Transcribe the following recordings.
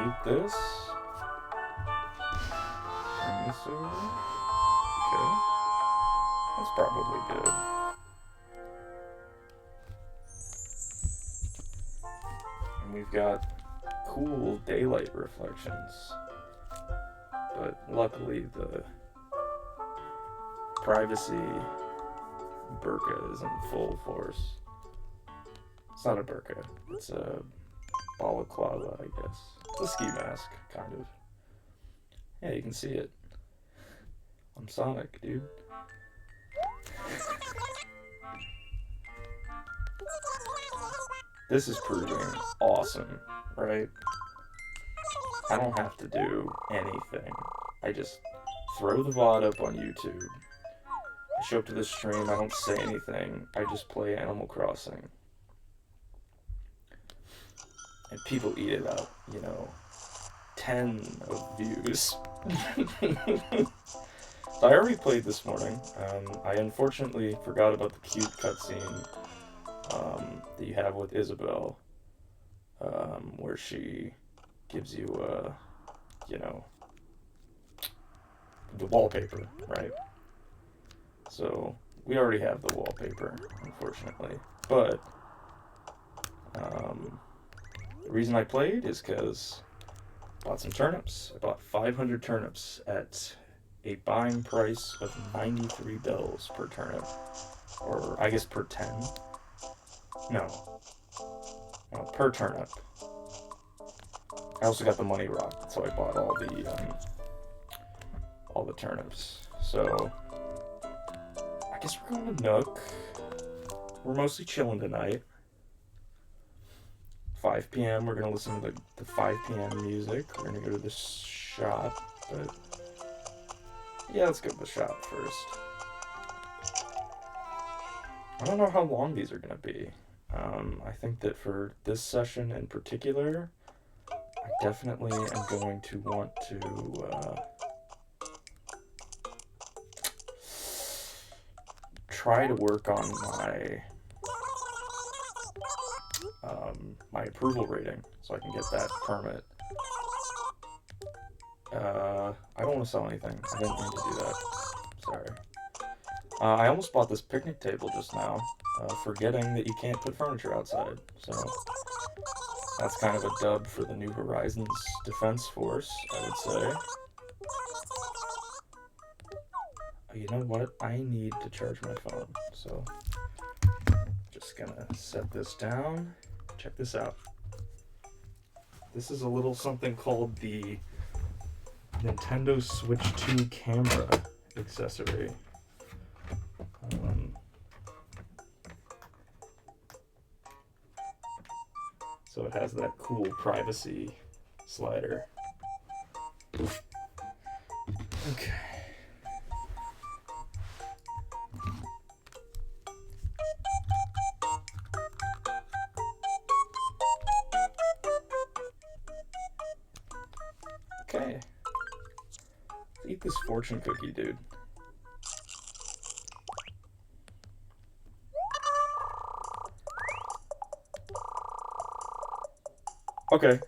mute this. Bring this over. Okay. That's probably good. And we've got cool daylight reflections. But luckily the privacy burqa is in full force. It's not a burqa, it's a balaclava, I guess. It's a ski mask, kind of. Yeah, you can see it. I'm Sonic, dude. This is proving awesome, right? I don't have to do anything. I just throw the VOD up on YouTube. I show up to the stream, I don't say anything. I just play Animal Crossing. And people eat it up, 10 of views. So I already played this morning. I unfortunately forgot about the cute cutscene that you have with Isabel, where she gives you, the wallpaper, right? So we already have the wallpaper, unfortunately. But the reason I played is because I bought some turnips. I bought 500 turnips at a buying price of 93 bells per turnip. Or I guess per 10. No, per turnip. I also got the money rock, so I bought all the turnips. So I guess we're going to Nook. We're mostly chilling tonight. 5 p.m. We're gonna listen to the 5 p.m. music. We're gonna go to the shop, but yeah, let's go to the shop first. I don't know how long these are gonna be. I think that for this session in particular, I definitely am going to want to try to work on my approval rating so I can get that permit. I don't want to sell anything. I didn't mean to do that. Sorry. I almost bought this picnic table just now, forgetting that you can't put furniture outside. So that's kind of a dub for the New Horizons Defense Force, I would say. You know what? I need to charge my phone, so just gonna set this down. Check this out. This is a little something called the Nintendo Switch 2 camera accessory. So it has that cool privacy slider. Okay. Okay. Let's eat this fortune cookie, dude. Okay.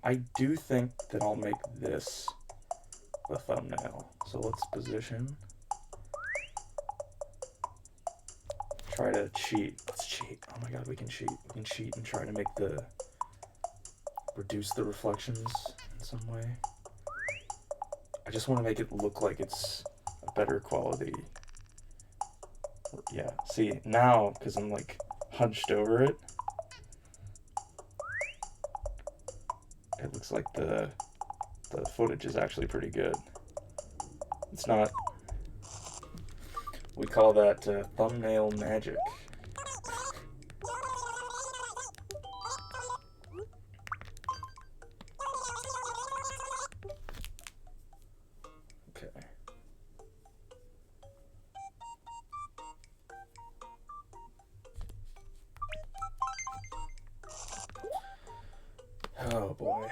I do think that I'll make this the thumbnail. So let's position. Try to cheat. Let's cheat. Oh my god, we can cheat. We can cheat and try to reduce the reflections in some way. I just want to make it look like it's a better quality. Yeah, see, now, because I'm hunched over it, it looks like the footage is actually pretty good. It's not. We call that thumbnail magic. Okay. Oh boy.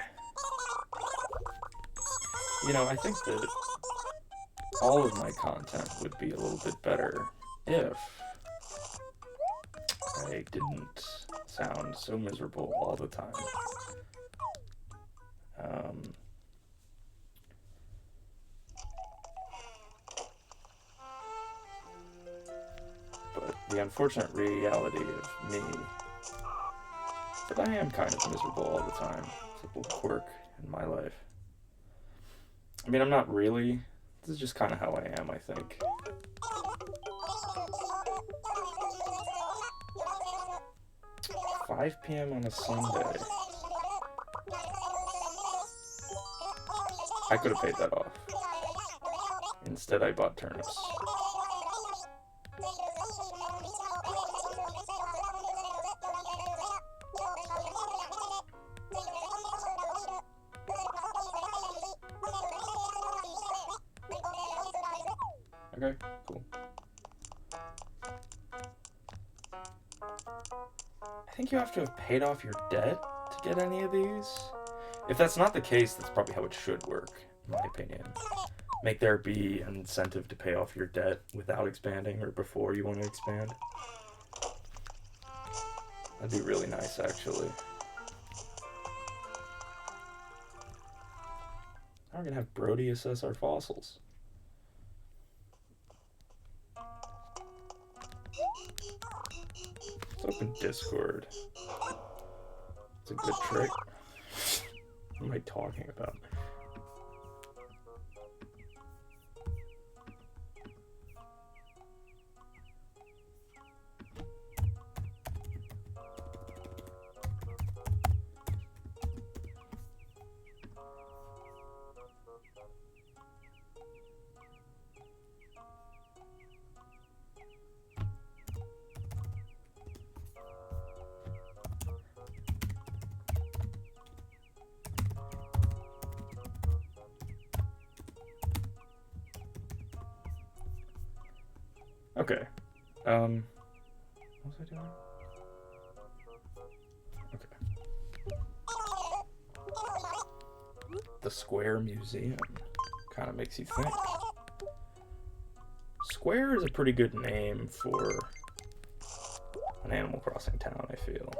I think that all of my content would be a little bit better if I didn't sound so miserable all the time. Um, but the unfortunate reality of me is that I am kind of miserable all the time. It's a little quirk in my life. I mean, I'm not really. This is just kind of how I am, I think. 5 p.m. on a Sunday. I could have paid that off. Instead, I bought turnips. Okay, cool. I think you have to have paid off your debt to get any of these. If that's not the case, that's probably how it should work, in my opinion. Make there be an incentive to pay off your debt without expanding or before you want to expand. That'd be really nice, actually. Now we're gonna have Brody assess our fossils. Let's open Discord. It's a good trick. What am I talking about? Okay. What was I doing? Okay. The Square Museum. Kind of makes you think. Square is a pretty good name for an Animal Crossing town, I feel.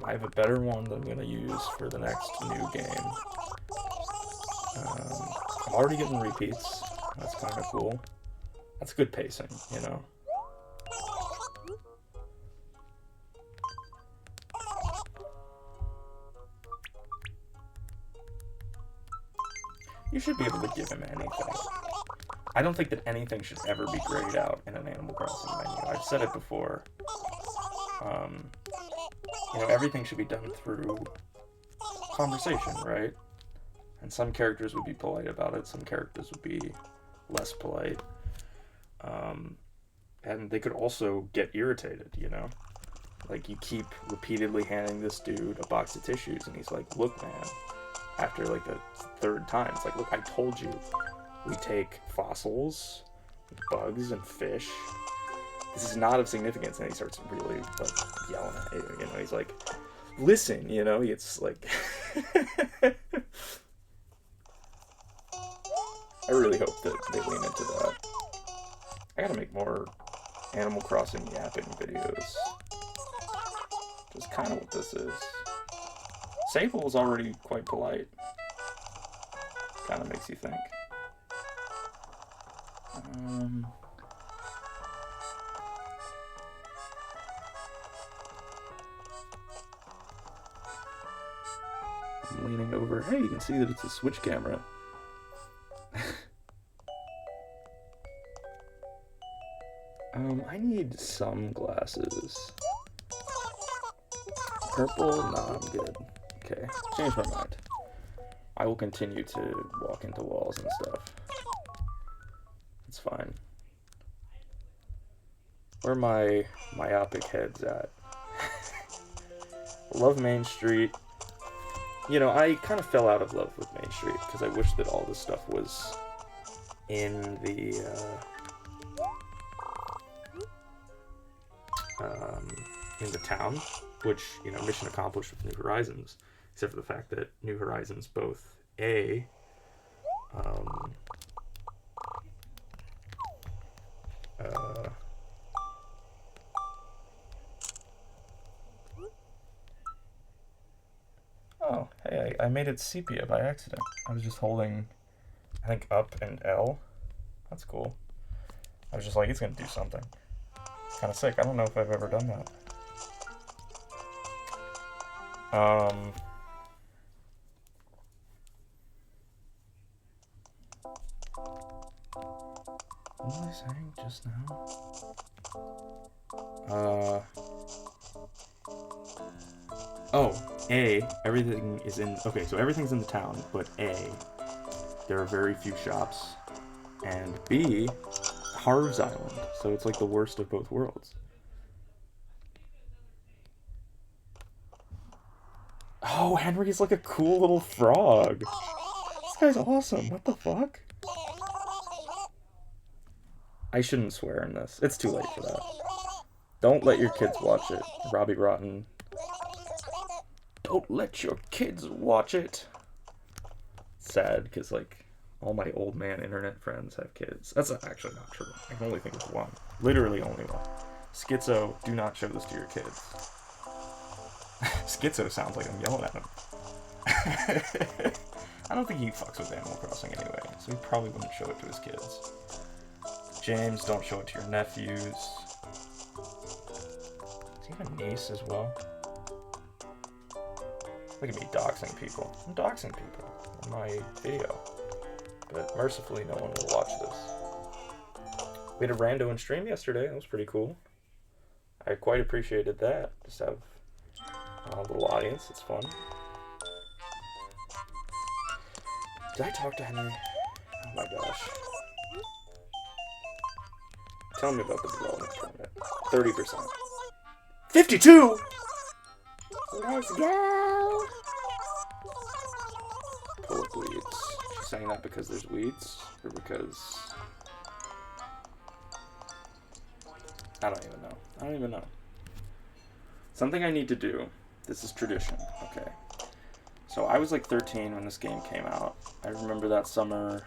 I have a better one that I'm going to use for the next new game. I'm already getting repeats. That's kind of cool. That's good pacing, you know? You should be able to give him anything. I don't think that anything should ever be grayed out in an Animal Crossing menu. I've said it before. You know, everything should be done through conversation, right? And some characters would be polite about it, some characters would be less polite. And they could also get irritated, you know? Like, you keep repeatedly handing this dude a box of tissues, and he's like, look, man, after, like, the third time, it's like, look, I told you, we take fossils, bugs, and fish. This is not of significance, and he starts really, like, yelling at you, you know? He's like, listen, you know? It's like... I really hope that they lean into that. I gotta make more Animal Crossing yapping videos. Which is kind of what this is. Sable is already quite polite. Kind of makes you think. I'm leaning over. Hey, you can see that it's a Switch camera. I need some glasses. Purple? Nah, I'm good. Okay, change my mind. I will continue to walk into walls and stuff. It's fine. Where are my myopic heads at? Love Main Street. You know, I kind of fell out of love with Main Street because I wish that all this stuff was in the town, which, you know, mission accomplished with New Horizons, except for the fact that New Horizons both oh, hey. Hey, I made it sepia by accident. I was just holding, I think, up and L. That's cool. I was just like, it's gonna do something. It's kind of sick. I don't know if I've ever done that. What was I saying just now? Everything is in, okay, so everything's in the town, but A, there are very few shops, and B, Harv's Island, so it's like the worst of both worlds. Oh, Henry's like a cool little frog. This guy's awesome. What the fuck? I shouldn't swear in this. It's too late for that. Don't let your kids watch it. Robbie Rotten. Don't let your kids watch it. Sad, because, like, all my old man internet friends have kids. That's actually not true. I can only think of one. Literally only one. Schizo, do not show this to your kids. Schizo sounds like I'm yelling at him. I don't think he fucks with Animal Crossing anyway, so he probably wouldn't show it to his kids. James, don't show it to your nephews. Is he have a niece as well? Look at me doxing people. I'm doxing people in my video. But mercifully, no one will watch this. We had a rando in stream yesterday. That was pretty cool. I quite appreciated that. Just have a little audience. It's fun. Did I talk to Henry? Oh my gosh. Tell me about the development permit. 30%. 52! Let's go! Pull up weeds. She's saying that because there's weeds? Or because... I don't even know. Something I need to do. This is tradition. Okay. So I was like 13 when this game came out. I remember that summer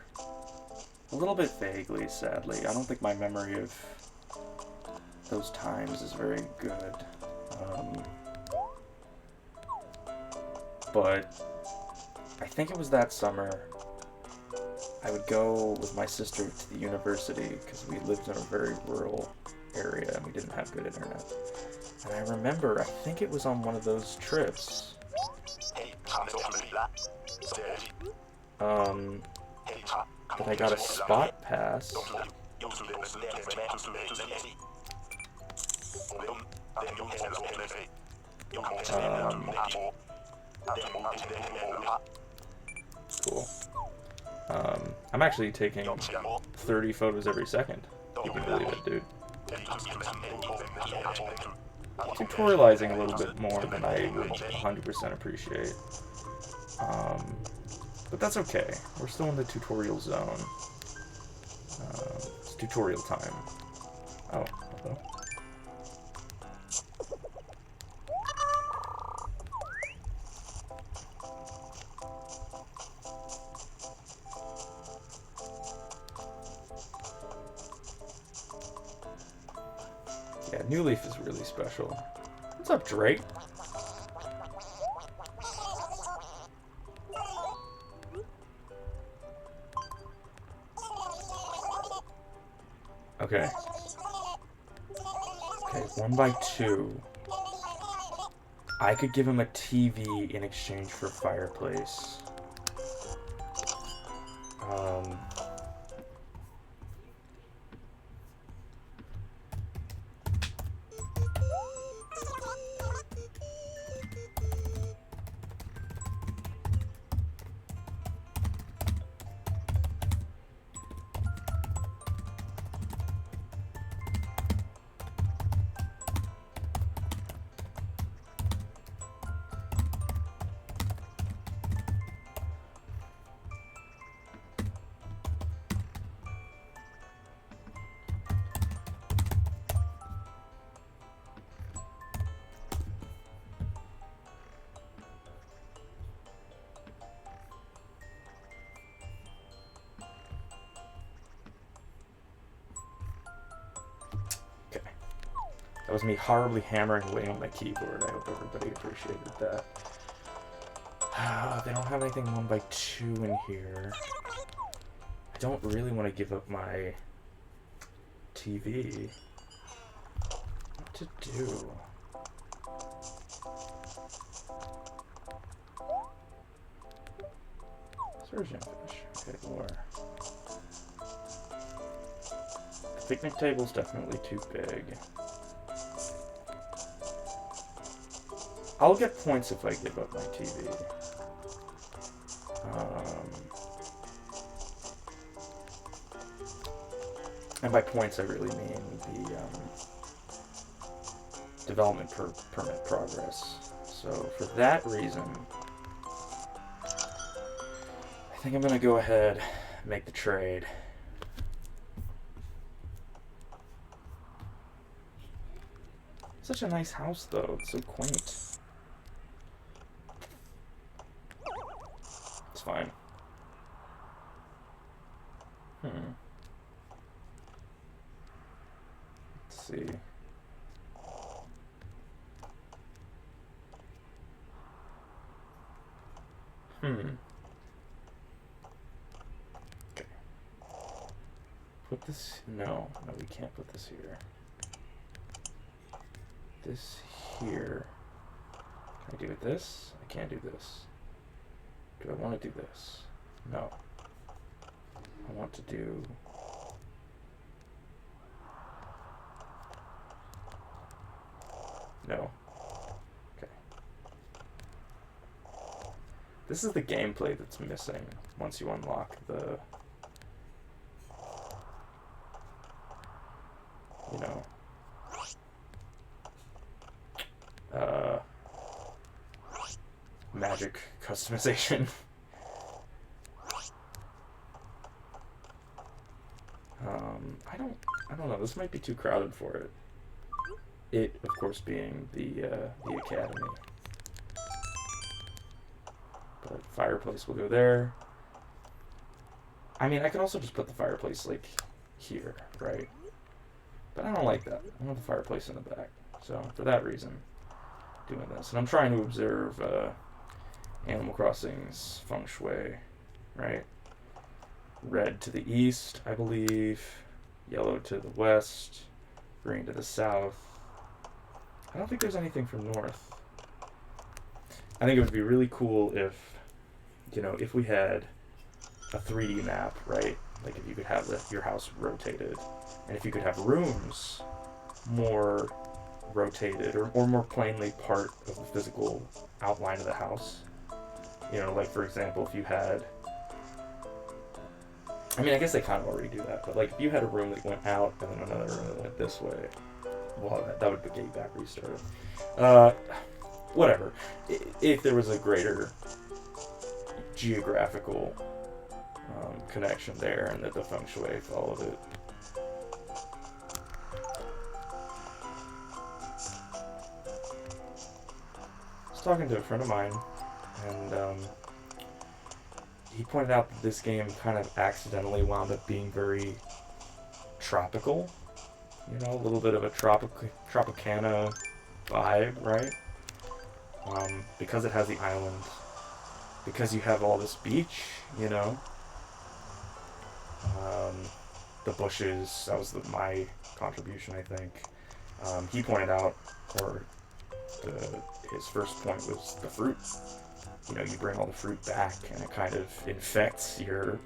a little bit vaguely, sadly. I don't think my memory of those times is very good. But I think it was that summer. I would go with my sister to the university because we lived in a very rural area and we didn't have good internet. And I remember, I think it was on one of those trips. That I got a spot pass. Cool. I'm actually taking 30 photos every second. You can believe it, dude. Tutorializing a little bit more than I would 100% appreciate. But that's okay. We're still in the tutorial zone. It's tutorial time. Oh, hello. Yeah, New Leaf is really special. What's up, Drake? Okay. Okay, 1x2. I could give him a TV in exchange for a fireplace. That was me horribly hammering away on my keyboard. I hope everybody appreciated that. They don't have anything 1x2 in here. I don't really want to give up my TV. What to do? Surgeon fish. Okay, more. The picnic table's definitely too big. I'll get points if I give up my TV. And by points, I really mean the development permit progress. So for that reason, I think I'm gonna go ahead and make the trade. Such a nice house, though. It's so quaint. It's fine. Let's see. Okay. Put this... No, we can't put this here. This here. Can I do it this? I can't do this. Do I want to do this? No. I want to do... No. Okay. This is the gameplay that's missing once you unlock the... You know... magic customization. I don't know. This might be too crowded for it. It, of course, being the academy. But fireplace will go there. I mean, I could also just put the fireplace like here, right? But I don't like that. I want the fireplace in the back. So for that reason, doing this. And I'm trying to observe Animal Crossing's feng shui, right? Red to the east, I believe. Yellow to the west. Green to the south. I don't think there's anything from north. I think it would be really cool if, you know, if we had a 3D map, right? Like if you could have your house rotated, and if you could have rooms more rotated or more plainly part of the physical outline of the house. You know, like for example, if you had... I mean, I guess they kind of already do that, but like if you had a room that went out and then another room that went this way, well, that would get you back restarted. Whatever. If there was a greater geographical connection there and that the feng shui followed it. I was talking to a friend of mine, and he pointed out that this game kind of accidentally wound up being very tropical. You know, a little bit of a Tropicana vibe, right? Because it has the island, because you have all this beach, you know. The bushes, that was my contribution, I think. He pointed out, or his first point was the fruit. You know, you bring all the fruit back, and it kind of infects your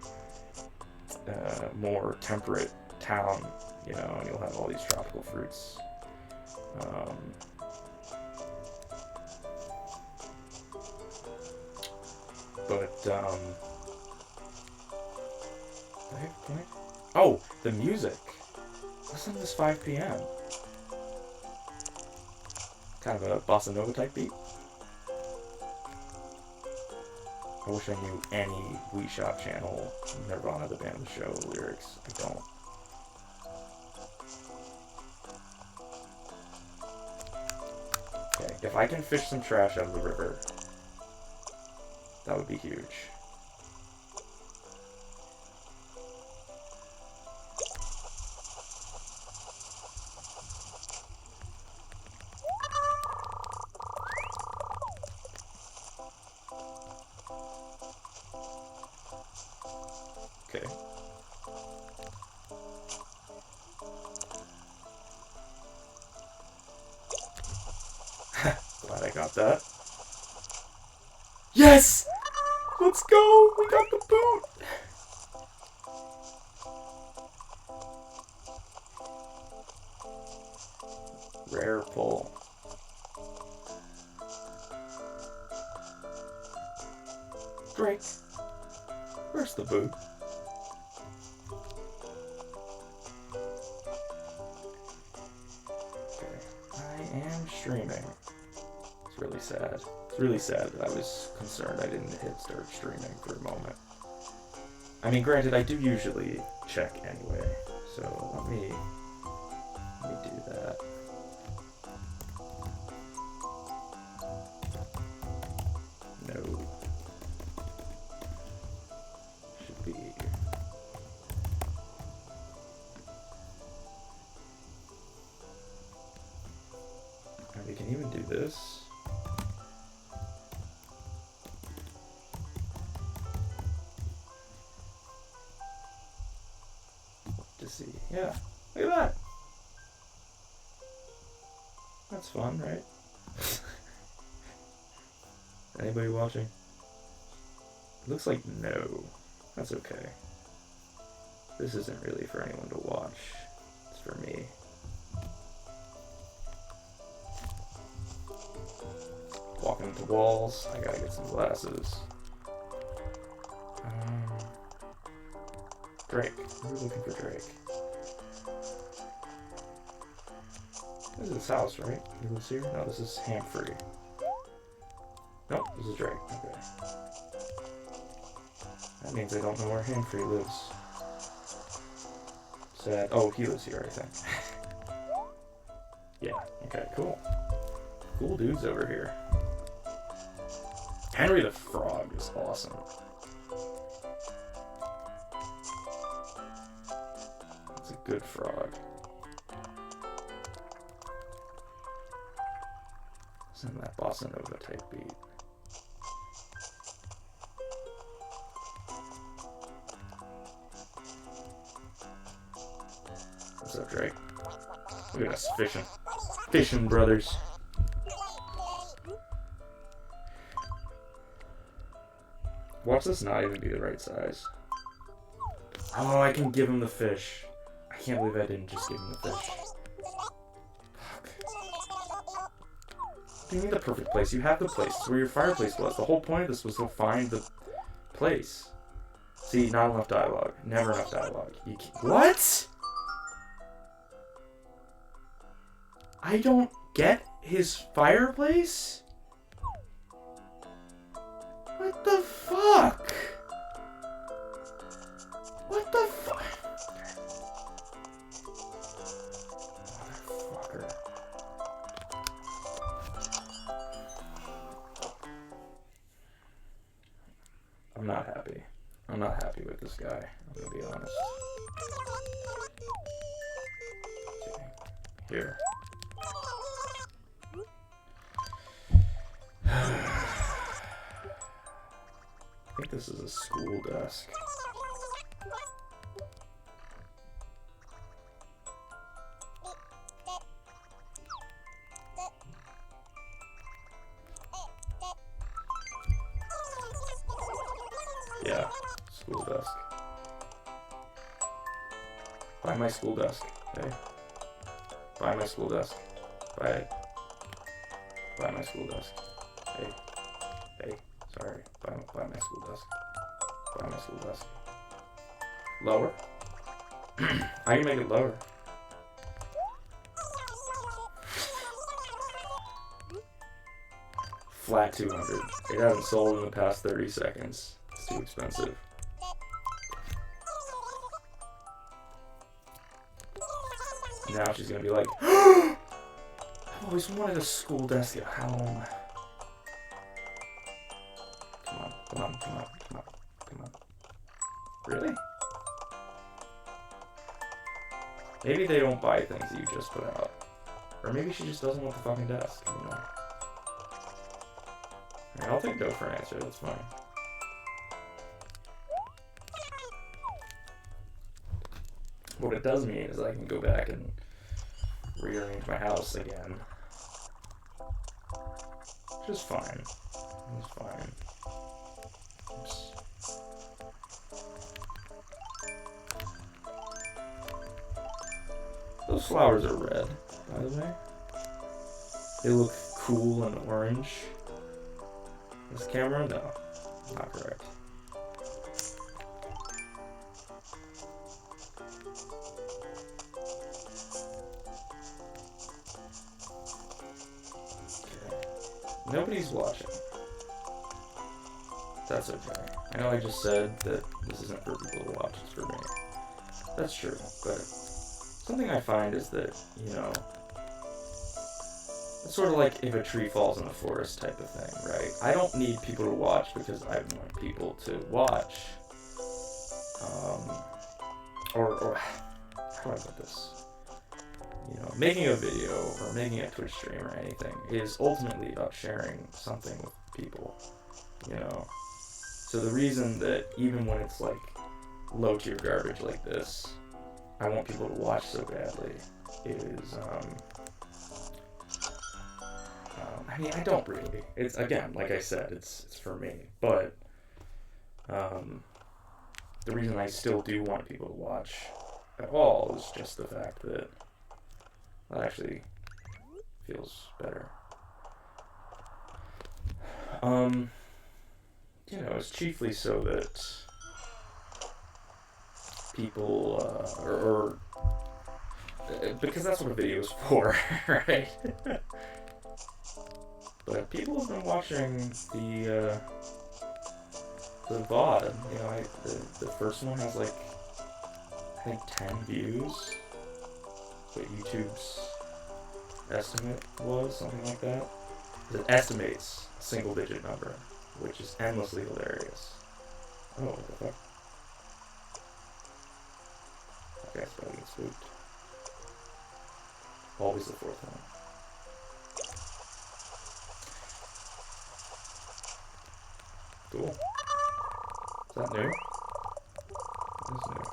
more temperate town, you know, and you'll have all these tropical fruits. Oh, the music. Listen to this 5 p.m. Kind of a bossa nova type beat. I wish I knew any Wii Shop Channel Nirvana the band show lyrics. I don't. Okay, if I can fish some trash out of the river, that would be huge. Okay. Glad I got that. Yes! Let's go! We got the boot! Rare pull. Drake. Where's the boot? Okay. I am streaming. It's really sad. It's really sad that I was concerned I didn't hit start streaming for a moment. I mean, granted, I do usually check anyway, so let me do that. No. Should be. And we can even do this. To see. Yeah. Look at that. That's fun, right? Anybody watching? It looks like no. That's okay. This isn't really for anyone to watch. It's for me. Walking into walls. I gotta get some glasses. Drake. We're looking for Drake. This is his house, right? He lives here? No, this is Humphrey. Nope, this is Drake. Okay. That means I don't know where Humphrey lives. Sad. Oh, he lives here, I think. Yeah, okay, cool. Cool dudes over here. Henry the Frog is awesome. It's a good frog. Send that bossa nova type beat. What's up, Drake? Look at us fishing. Fishing, brothers. Watch this not even be the right size. Oh, I can give him the fish. I can't believe I didn't just give him the fish. Fuck. You need the perfect place. You have the place. It's where your fireplace was. The whole point of this was to find the place. See, not enough dialogue. Never enough dialogue. You can't... What? I don't get his fireplace? What the fuck? What the fuck? Motherfucker. I'm not happy. I'm not happy with this guy. I'm gonna be honest. Okay. Here. I think this is a school desk. Yeah, school desk. Buy my school desk. Hey. Buy my school desk. Buy it. Buy my school desk. Hey. Hey. Sorry. Buy my school desk. Buy my school desk. Lower? How do you make it lower? Flat 200. It hasn't sold in the past 30 seconds. It's too expensive. Now she's gonna be like, I've always wanted a school desk at home. Come on, come on, come on, come on, come on. Really? Maybe they don't buy things that you just put out. Or maybe she just doesn't want the fucking desk, you know? Alright, I'll take go for an answer, that's fine. what it does mean is I can go back and rearrange my house again. Which is fine. It's fine. Oops. Those flowers are red, by the way. They look cool and orange. This camera? No, not correct. Nobody's watching. That's okay. I know I just said that this isn't for people to watch, it's for me. That's true, but something I find is that, you know, it's sort of like if a tree falls in the forest type of thing, right? I don't need people to watch because I want people to watch. Or how do I put this? You know, making a video or making a Twitch stream or anything is ultimately about sharing something with people, you know. So the reason that even when it's like low tier garbage like this, I want people to watch so badly is, I mean, I don't really. It's, again, like I said, it's for me. But the reason I still do want people to watch at all is just the fact that that actually feels better. You know, it's chiefly so that people, because that's what a video is for, right? But people have been watching the VOD. You know, the first one has like, I think 10 views. What YouTube's estimate was, something like that. It estimates a single-digit number, which is endlessly hilarious. Oh, what the fuck? That guy's probably get spooked. Always the fourth one. Cool. Is that new? It is new.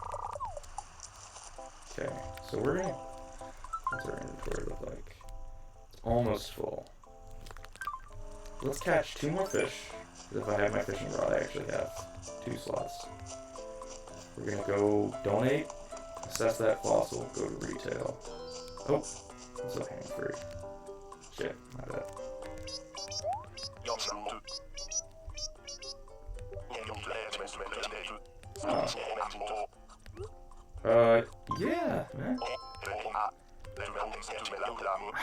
Okay, so we're gonna... What's our inventory look like? It's almost full. Let's catch 2 more fish. Because if I have my fishing rod, I actually have 2 slots. We're gonna go donate, assess that fossil, go to retail. Oh, it's a hang free. Shit, my bad. Yeah, man.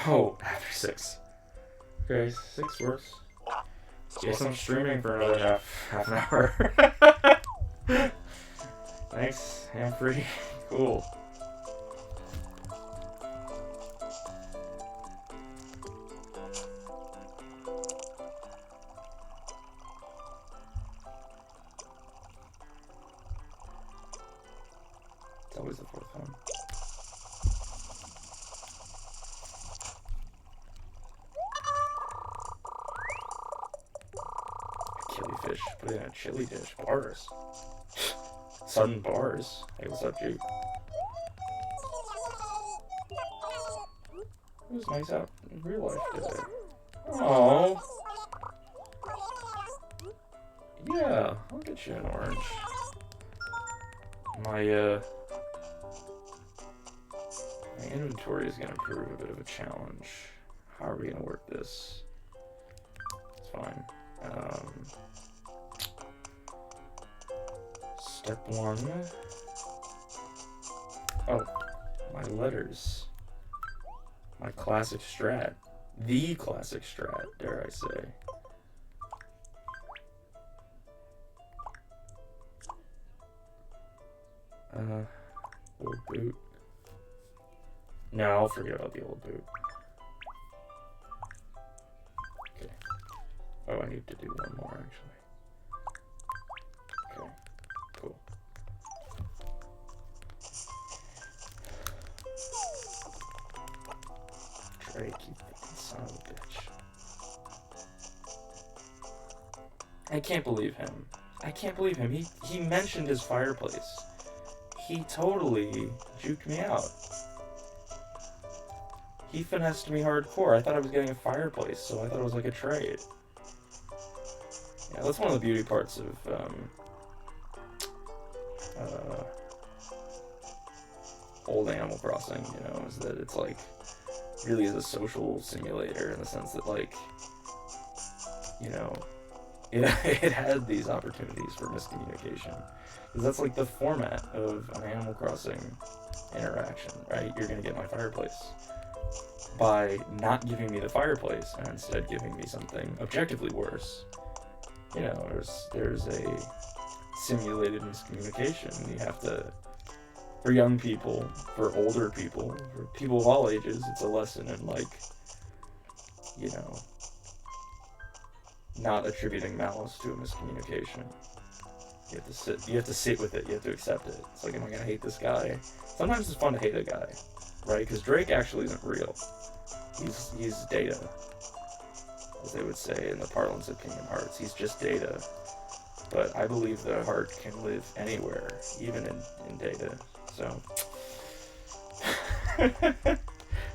Oh, after 6. Okay, 6 works. Guess I'm streaming for another half an hour. Thanks, ham free. Cool. It's always the fourth one. Killifish, put it in a chili dish. Bars. Sudden bars. Hey, what's up, Juke? It was nice out in real life today. Aww. Yeah, I'll get you an orange. My inventory is gonna prove a bit of a challenge. How are we gonna work this? It's fine. Step 1. Oh, my letters. My classic strat. The classic strat, dare I say. Old boot. No, I'll forget about the old boot. Okay. Oh, I need to do one more, actually. Okay, cool. Drake, you fucking son of a bitch. I can't believe him. I can't believe him. He mentioned his fireplace. he totally juked me out. He finessed me hardcore. I thought I was getting a fireplace, so I thought it was like a trade. Yeah, that's one of the beauty parts of old Animal Crossing, you know, is that it's like really is a social simulator in the sense that, like, you know, it had these opportunities for miscommunication, because that's like the format of an Animal Crossing interaction, right? You're gonna get my fireplace. By not giving me the fireplace and instead giving me something objectively worse, you know, there's a simulated miscommunication. You have to, for young people, for older people, for people of all ages, it's a lesson in, like, you know, not attributing malice to a miscommunication. You have to sit with it, you have to accept it. It's like, am I gonna hate this guy? Sometimes it's fun to hate a guy, right? Because Drake actually isn't real. He's data, as they would say in the parlance of Kingdom Hearts. He's just data. But I believe the heart can live anywhere, even in data. So, is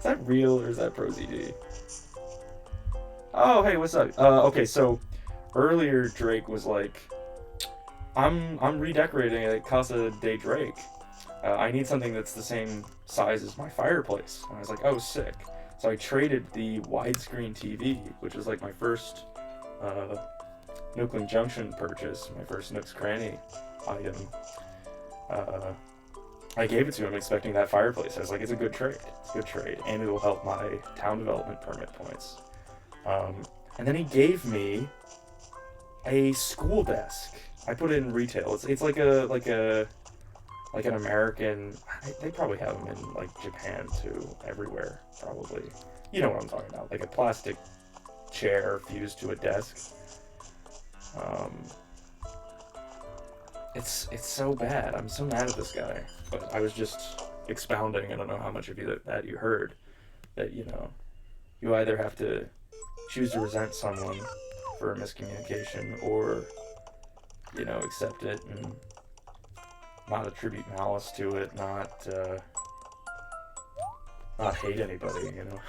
that real or is that ProZD? Oh, hey, what's up? Okay, so earlier Drake was like, I'm redecorating at Casa de Drake. I need something that's the same size as my fireplace. And I was like, oh, sick. So I traded the widescreen TV, which was like my first Nookling Junction purchase, my first Nook's Cranny item. I gave it to him expecting that fireplace. I was like, it's a good trade. It's a good trade. And it will help my town development permit points. And then he gave me a school desk. I put it in retail. It's like an American. They probably have them in like Japan too, everywhere probably. You know what I'm talking about, like a plastic chair fused to a desk. It's so bad. I'm so mad at this guy. But I was just expounding. I don't know how much of you that you heard. That, you know, you either have to choose to resent someone for a miscommunication, or, you know, accept it and not attribute malice to it, not hate anybody, you know.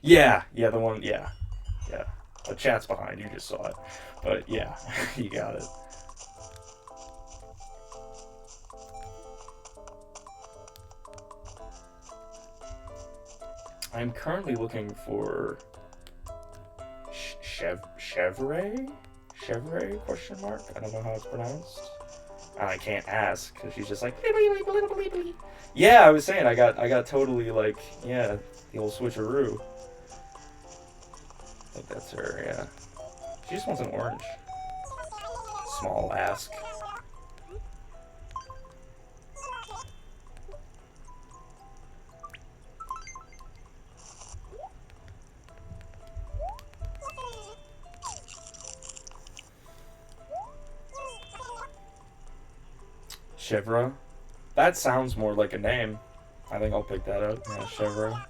Yeah, the one, yeah. The chat's behind, you just saw it. But yeah, you got it. I'm currently looking for Chevrolet? Question mark? I don't know how it's pronounced. I can't ask because she's just like. Yeah, I was saying I got totally like, yeah, the old switcheroo. I think that's her. Yeah, she just wants an orange. Small ask. Chevra? That sounds more like a name. I think I'll pick that up. Yeah, Chevra.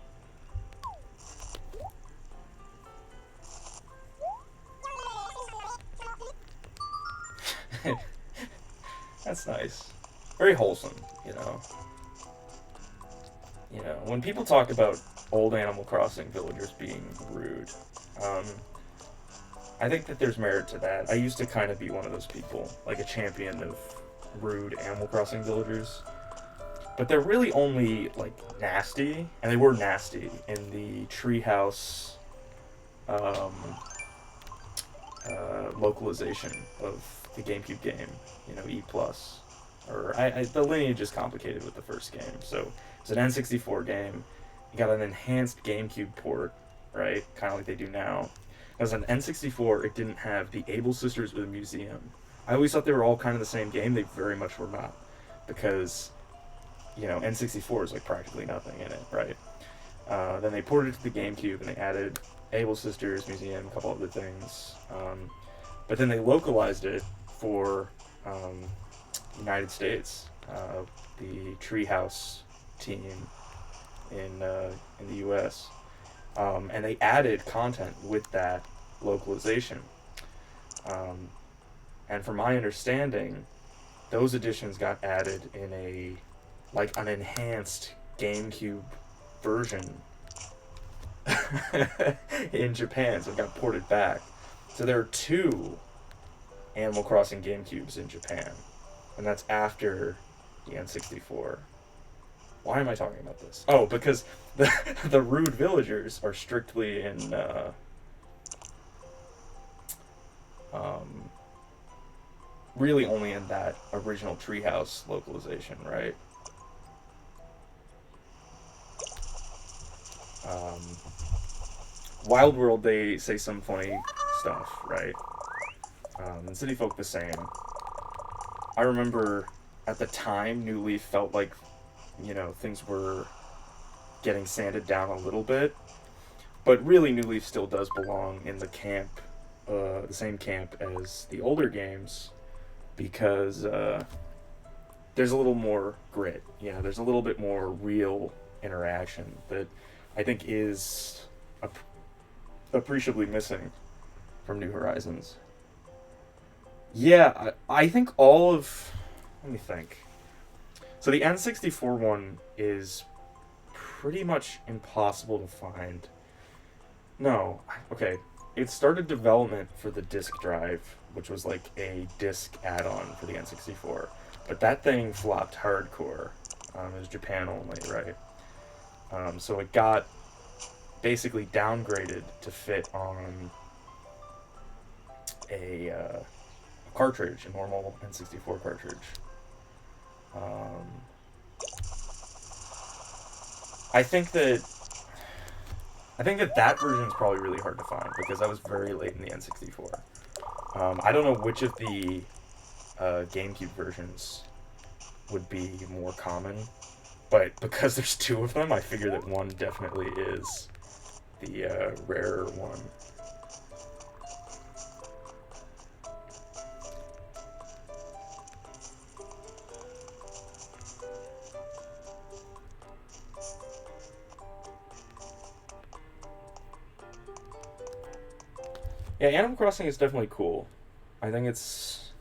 That's nice. Very wholesome, you know. You know, when people talk about old Animal Crossing villagers being rude, I think that there's merit to that. I used to kind of be one of those people, like a champion of rude Animal Crossing villagers. But they're really only, like, nasty, and they were nasty in the treehouse localization of the GameCube game, you know, E+. Or, the lineage is complicated with the first game. So, it's an N64 game. You got an enhanced GameCube port, right? Kind of like they do now. Because on N64, it didn't have the Able Sisters or the Museum. I always thought they were all kind of the same game. They very much were not. Because, you know, N64 is like practically nothing in it, right? Then they ported it to the GameCube and they added Able Sisters, Museum, a couple other things. But then they localized it for United States. The Treehouse team in the US. And they added content with that localization. And from my understanding, those editions got added in a, like, an enhanced GameCube version in Japan, so it got ported back. So there are 2 Animal Crossing GameCubes in Japan, and that's after the N64. Why am I talking about this? Oh, because the rude villagers are strictly in really only in that original Treehouse localization, right? Wild World, they say some funny stuff, right? And City Folk the same. I remember at the time, New Leaf felt like, you know, things were getting sanded down a little bit, but really New Leaf still does belong in the camp, the same camp as the older games, because there's a little more grit. You know, there's a little bit more real interaction that I think is appreciably missing from New Horizons. Yeah, I think all of... Let me think. So the N64 one is pretty much impossible to find. No, okay. It started development for the disk drive, which was like a disk add-on for the N64. But that thing flopped hardcore. It was Japan only, right? So it got basically downgraded to fit on a cartridge, a normal N64 cartridge. I think that that version is probably really hard to find because I was very late in the N64. I don't know which of the GameCube versions would be more common, but because there's 2 of them, I figure that one definitely is the rarer one. Yeah, Animal Crossing is definitely cool. I think it's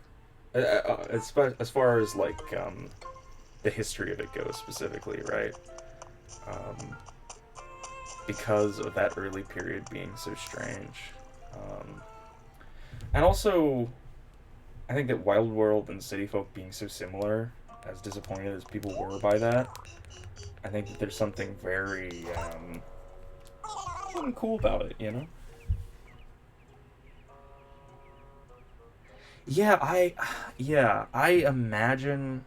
as far as like the history of it goes specifically, right? Because of that early period being so strange, and also I think that Wild World and City Folk being so similar, as disappointed as people were by that, I think that there's something very something cool about it, you know? I imagine,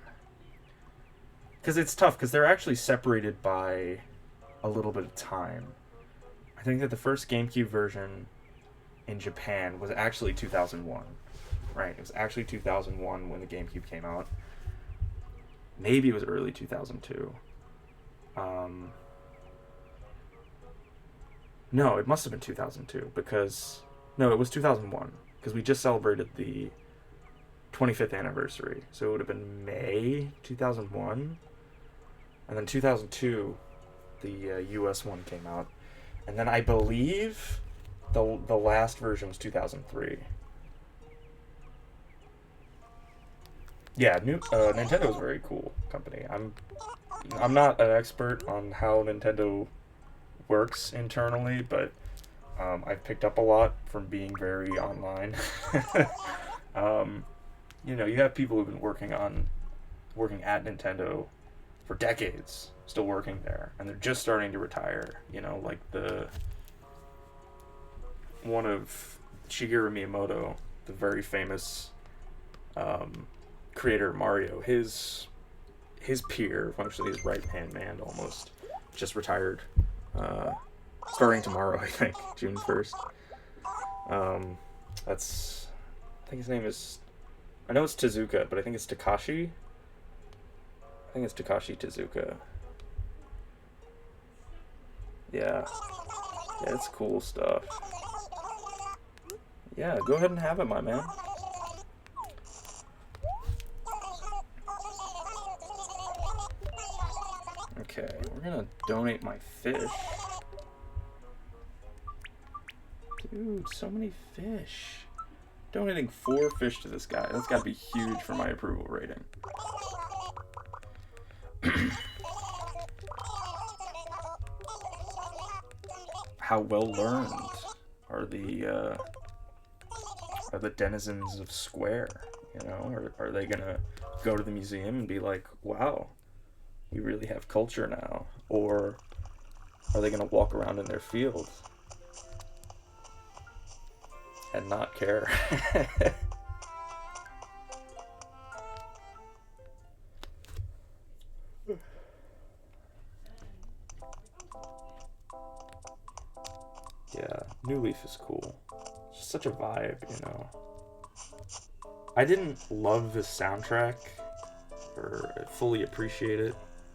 because it's tough because they're actually separated by a little bit of time. I think that the first GameCube version in Japan was actually 2001, right? It was actually 2001 when the GameCube came out. Maybe it was early 2002. No, it must have been 2002 because no, it was 2001 because we just celebrated the 25th anniversary. So it would have been May 2001. And then 2002, the US one came out. And then I believe the last version was 2003. Yeah, Nintendo's a very cool company. I'm not an expert on how Nintendo works internally, but I've picked up a lot from being very online. You know, you have people who've been working at Nintendo for decades, still working there, and they're just starting to retire. You know, like one of Shigeru Miyamoto, the very famous creator of Mario, his peer, functionally his right-hand man almost, just retired starting tomorrow, I think, June 1st. I think his name is, I know it's Tezuka, but I think it's Takashi. I think it's Takashi Tezuka. Yeah, it's cool stuff. Yeah, go ahead and have it, my man. Okay, we're gonna donate my fish. Dude, so many fish. Donating 4 fish to this guy. That's got to be huge for my approval rating. How well learned are the denizens of Square? You know, are they gonna go to the museum and be like, "Wow, we really have culture now," or are they gonna walk around in their field and not care? Yeah, New Leaf is cool. It's just such a vibe, you know. I didn't love this soundtrack or fully appreciate it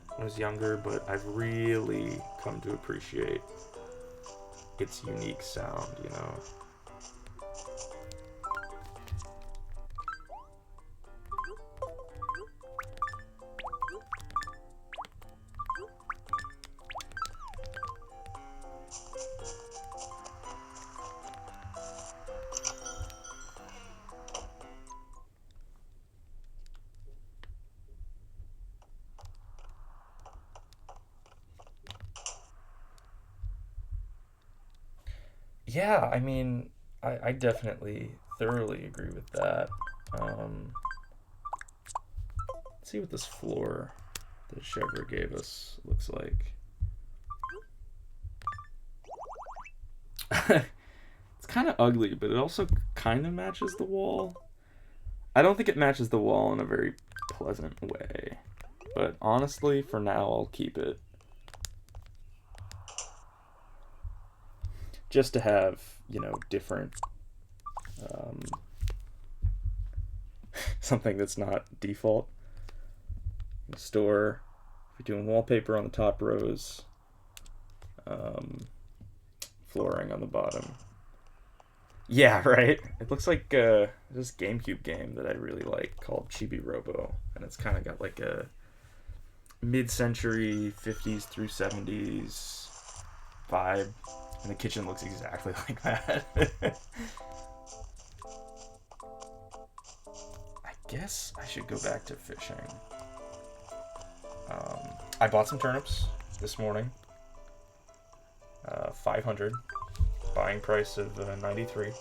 when I was younger, but I've really come to appreciate its unique sound, you know. Yeah, I mean, I definitely thoroughly agree with that. Let's see what this floor that Chevra gave us looks like. It's kind of ugly, but it also kind of matches the wall. I don't think it matches the wall in a very pleasant way, but honestly, for now, I'll keep it. Just to have, you know, different, um, something that's not default. Store, if you're doing wallpaper on the top rows, flooring on the bottom. Yeah, right? It looks like this GameCube game that I really like called Chibi Robo, and it's kind of got like a mid-century 50s through 70s vibe, and the kitchen looks exactly like that. I guess I should go back to fishing. I bought some turnips this morning. 500. Buying price of 93.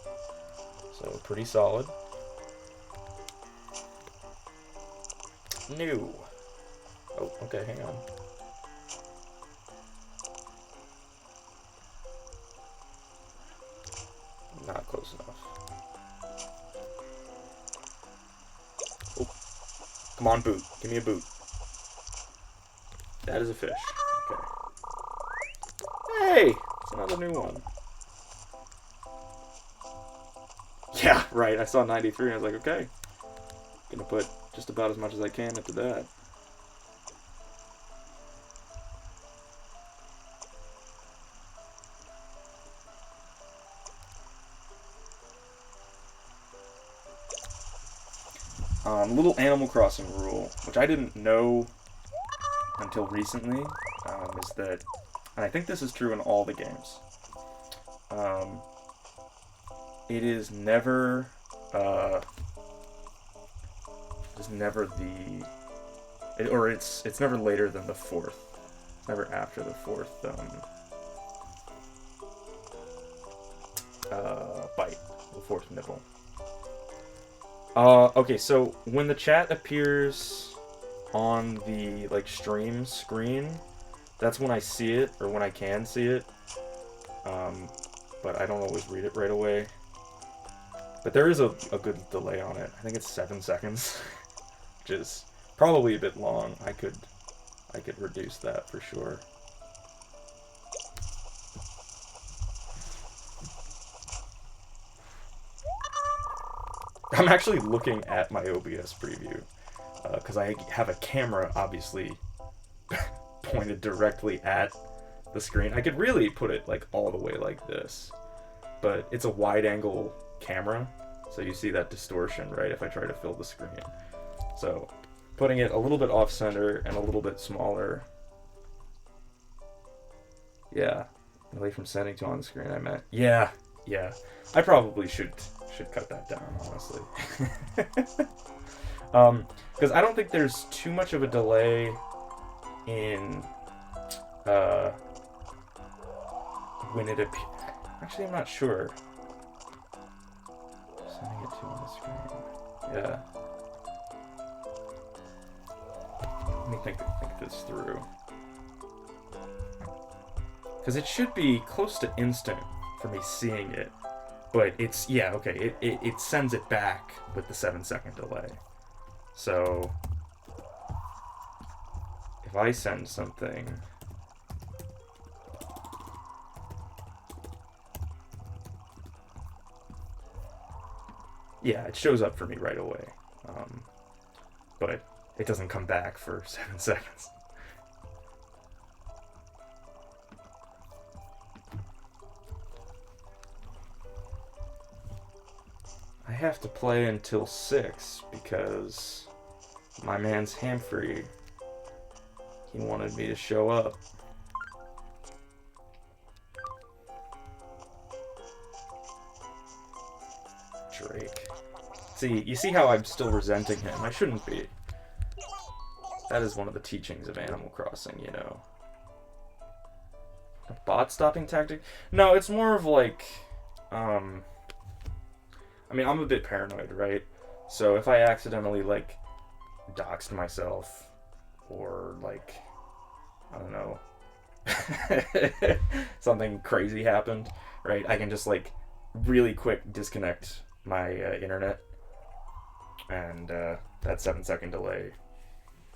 So pretty solid. New. Oh, okay, hang on. Not close enough. Oh, come on, boot. Give me a boot. That is a fish. Okay. Hey! It's another new one. Yeah, right. I saw 93 and I was like, okay. Gonna put just about as much as I can into that. Little Animal Crossing rule, which I didn't know until recently, is that, and I think this is true in all the games, it is never, it's never it's never later than the fourth. It's never after the fourth bite, the fourth nibble. Okay, so when the chat appears on the like stream screen, that's when I see it, or when I can see it. But I don't always read it right away. But there is a good delay on it. I think it's 7 seconds, which is probably a bit long. I could reduce that for sure. I'm actually looking at my OBS preview because I have a camera obviously pointed directly at the screen. I could really put it like all the way like this, but it's a wide angle camera, so you see that distortion, right, if I try to fill the screen. So putting it a little bit off center and a little bit smaller. Yeah, away from setting to on the screen, I meant. Yeah, Yeah, I probably should cut that down, honestly. Because I don't think there's too much of a delay in uh, when it appears. Actually, I'm not sure. Sending it to on the screen. Yeah. Let me think this through. Because it should be close to instant for me seeing it. But it's, yeah, okay, it sends it back with the 7-second delay. So, if I send something... Yeah, it shows up for me right away. But it doesn't come back for 7 seconds. I have to play until 6 because my man's Humphrey, he wanted me to show up. Drake. See, you see how I'm still resenting him? I shouldn't be. That is one of the teachings of Animal Crossing, you know. A bot stopping tactic? No, it's more of like, I mean, I'm a bit paranoid, right? So if I accidentally, like, doxed myself, or, like, I don't know, something crazy happened, right? I can just, like, really quick disconnect my internet, and that 7-second delay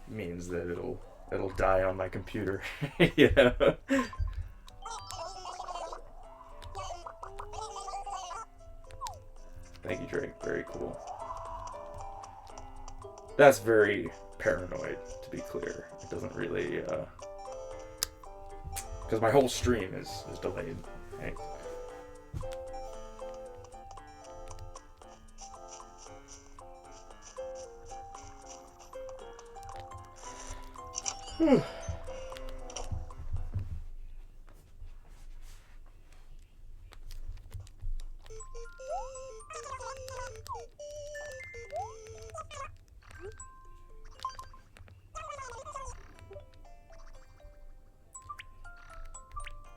means that it'll die on my computer. Yeah. Thank you, Drake. Very cool. That's very paranoid, to be clear. It doesn't really, because my whole stream is delayed, right?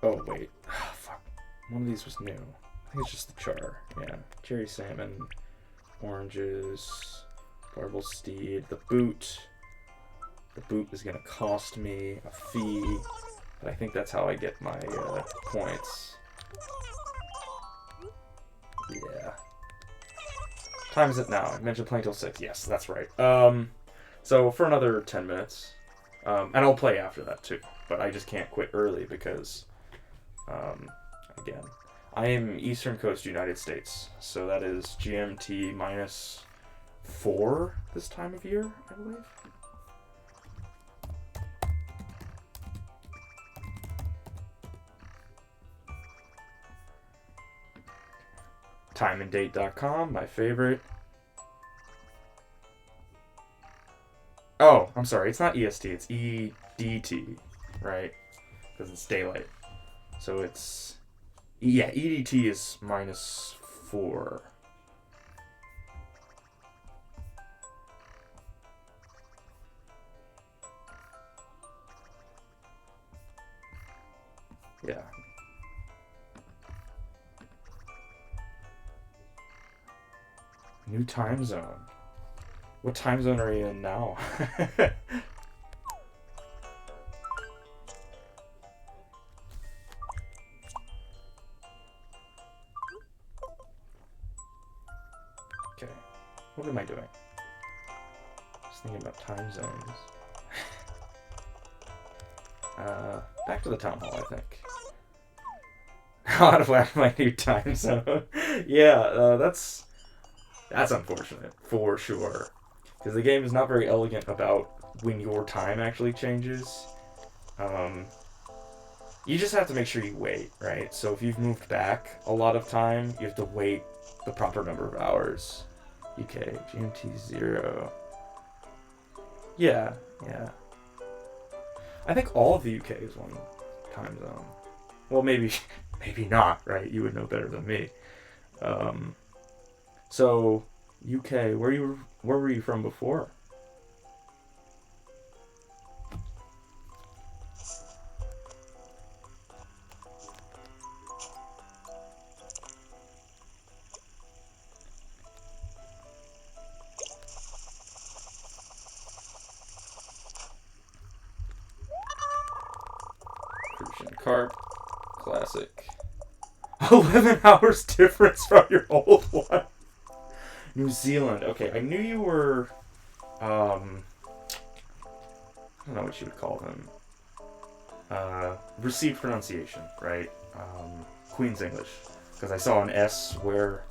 Oh, wait. Oh, fuck. One of these was new. I think it's just the char. Yeah. Cherry salmon, oranges, barbel steed, the boot. The boot is going to cost me a fee, but I think that's how I get my points. Yeah. Time is it now? I mentioned playing till 6. Yes, that's right. So for another 10 minutes, and I'll play after that too, but I just can't quit early because, again, I am Eastern Coast United States, so that is GMT -4 this time of year, I believe. Timeanddate.com, my favorite. Oh, I'm sorry, it's not EST, it's EDT, right? Because it's daylight. So it's... Yeah, EDT is -4. Yeah. New time zone. What time zone are you in now? Okay. What am I doing? Just thinking about time zones. Back to the town hall, I think. How do I have my new time zone? Yeah, that's unfortunate, for sure. Because the game is not very elegant about when your time actually changes. You just have to make sure you wait, right? So if you've moved back a lot of time, you have to wait the proper number of hours. UK, GMT 0. Yeah. I think all of the UK is one time zone. Well, maybe, maybe not, right? You would know better than me. Um, so, UK, where were you from before? Crucian Carp, classic. 11 hours difference from your old one. New Zealand. Okay, I knew you were. I don't know what you would call them. Received pronunciation, right? Queen's English. Because I saw an S where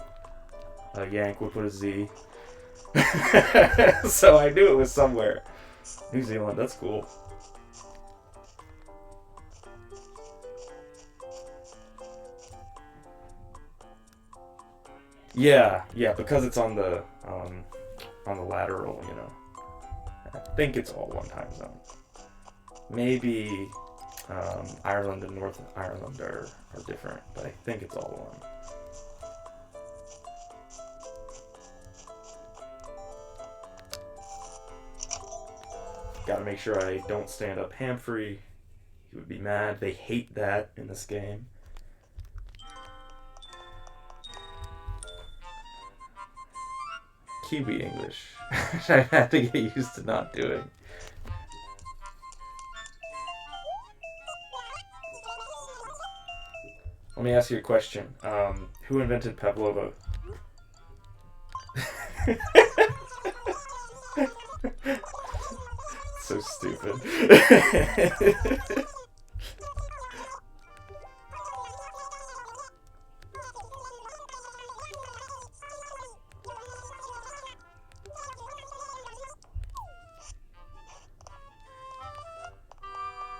a Yank would put a Z. So I knew it was somewhere. New Zealand, that's cool. Yeah, yeah, because it's on the lateral, you know. I think it's all one time zone. Maybe Ireland and North Ireland are different, but I think it's all one. Gotta make sure I don't stand up Hamfrey. He would be mad. They hate that in this game. Kiwi English. I had to get used to not doing. Let me ask you a question. Who invented pavlova? So stupid.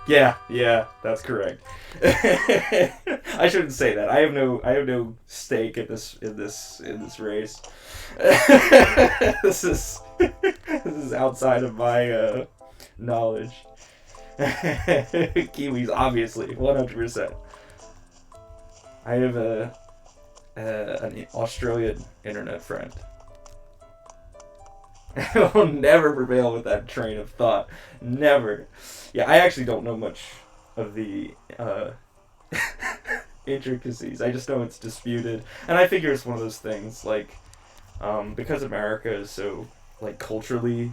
Yeah, yeah, that's correct. I shouldn't say that. I have no stake in this race. This is this is outside of my knowledge. Kiwis, obviously, 100%. I have an Australian internet friend. I will never prevail with that train of thought. Never. Yeah, I actually don't know much of the intricacies. I just know it's disputed, and I figure it's one of those things like because America is so like culturally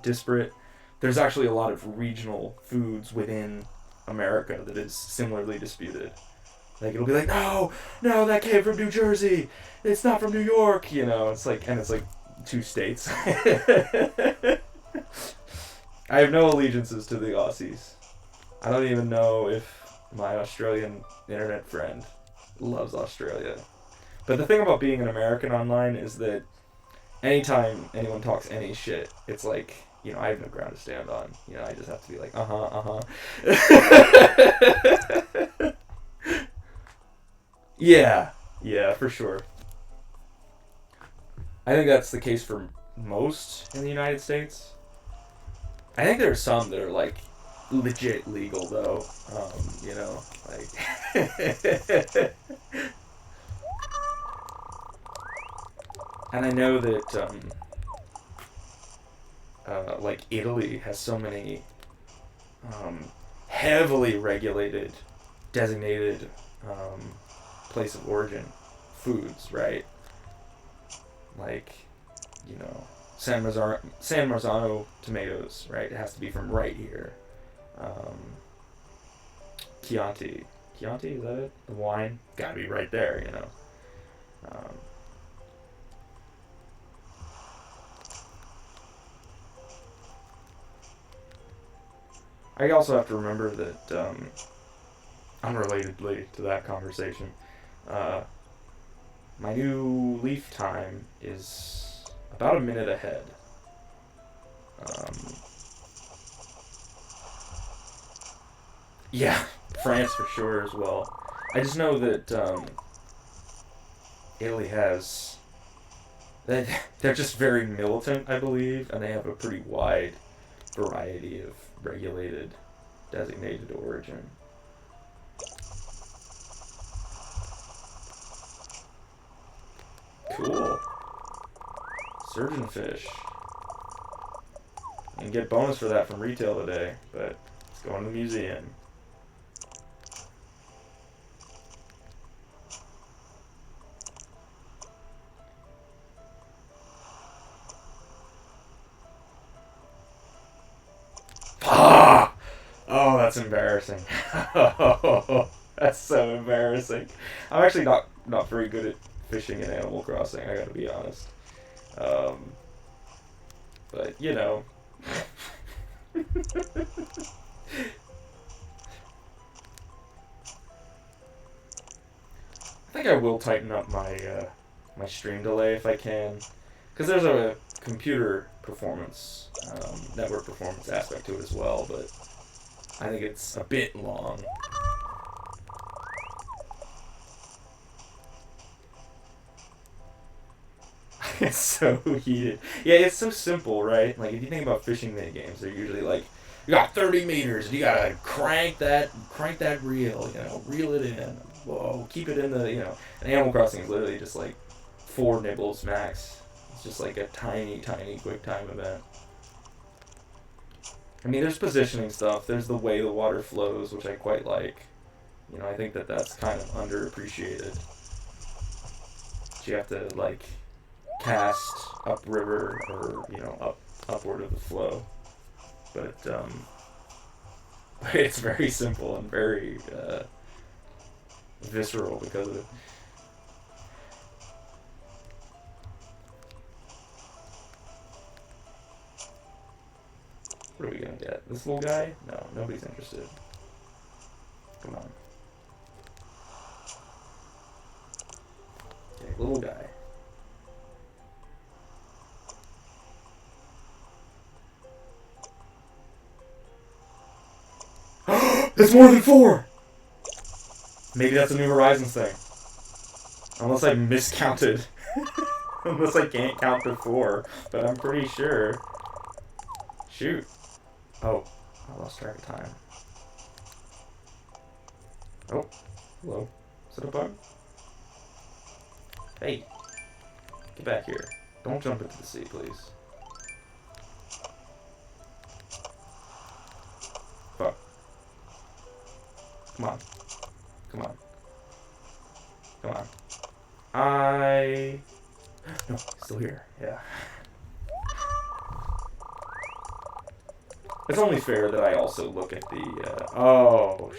disparate. There's actually a lot of regional foods within America that is similarly disputed. Like it'll be like, no, no, that came from New Jersey. It's not from New York. You know, it's like, and it's like two states. I have no allegiances to the Aussies. I don't even know if my Australian internet friend loves Australia. But the thing about being an American online is that anytime anyone talks any shit, it's like, you know, I have no ground to stand on. You know, I just have to be like, Yeah, yeah, for sure. I think that's the case for most in the United States. I think there are some that are like legit legal though. You know, like, and I know that like Italy has so many um, heavily regulated, designated place of origin foods, right? Like, you know, San Marzano tomatoes, right? It has to be from right here. Um, Chianti. Chianti, is that it? The wine? Gotta be right there, you know. Um, I also have to remember that, unrelatedly to that conversation, uh, my new leaf time is about a minute ahead. Um, yeah, France for sure as well. I just know that Italy has. They're just very militant, I believe, and they have a pretty wide variety of regulated, designated origin. Surgeonfish. You can get bonus for that from retail today, but it's going to the museum. Ah! Oh, that's embarrassing. Oh, that's so embarrassing. I'm actually not very good at fishing in Animal Crossing, I gotta be honest. But, you know. I think I will tighten up my stream delay if I can. Because there's a computer performance, network performance aspect to it as well, but I think it's a bit long. It's so heated. Yeah, it's so simple, right? Like, if you think about fishing mini games, they're usually like, you got 30 meters, and you gotta crank that reel, reel it in. Whoa, keep it in the, And Animal Crossing is literally just like 4 nibbles max. It's just like a tiny, tiny quick time event. I mean, there's positioning stuff. There's the way the water flows, which I quite like. I think that's kind of underappreciated. You have to, like, cast upriver or, upward of the flow. But it's very simple and very visceral because of it. What are we gonna get? This little guy? No, nobody's interested. Come on. Okay, little guy. It's more than 4! Maybe that's a New Horizons thing. Unless I miscounted. Unless I can't count to 4. But I'm pretty sure. Shoot. Oh, I lost track of time. Oh, hello. Is it a bug? Hey, get back here. Don't jump into the sea, please. Fuck. Come on. Come on. Come on. No, he's still here. Yeah. It's only fair that I also look at the, oh,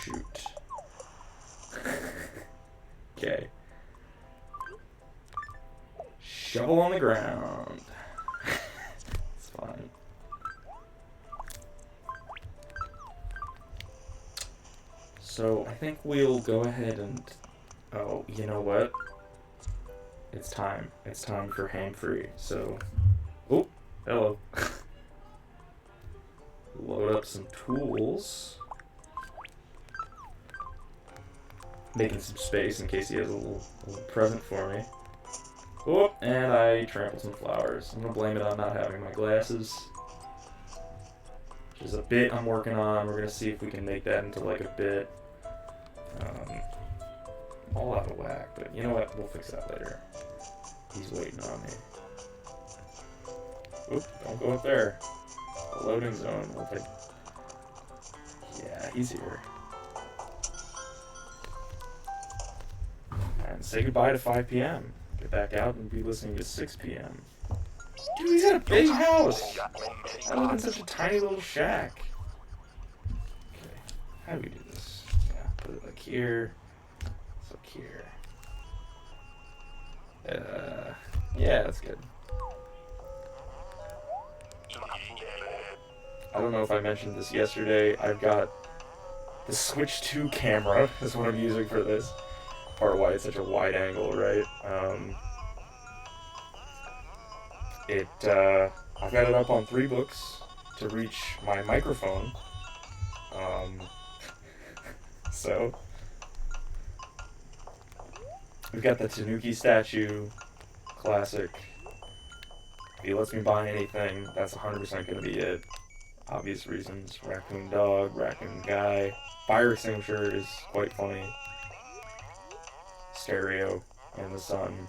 shoot. Okay. Shovel on the ground. It's fine. So, I think we'll go ahead and... Oh, you know what? It's time. It's time for hand-free, so... Oh, hello. Load up some tools. Making some space in case he has a little present for me. Oh, and I trampled some flowers. I'm gonna blame it on not having my glasses. Which is a bit I'm working on. We're gonna see if we can make that into like a bit. All out of whack, but you know what? We'll fix that later. He's waiting on me. Oop, don't go up there. The loading zone. Okay. Yeah, he's here. And say goodbye to 5 p.m. Get back out and be listening to 6 p.m. Dude, he's got a big house! I live in such a tiny little shack. Okay, how do we do this? Yeah, put it like here. It's like here. Yeah, that's good. I don't know if I mentioned this yesterday. I've got the Switch 2 camera is what I'm using for this. Part of why it's such a wide angle, right? I've got it up on 3 books to reach my microphone. So we've got the Tanuki statue, classic. If he lets me buy anything, that's 100% gonna be it. Obvious reasons. Raccoon dog, raccoon guy. Fire extinguisher is quite funny. Stereo in the sun.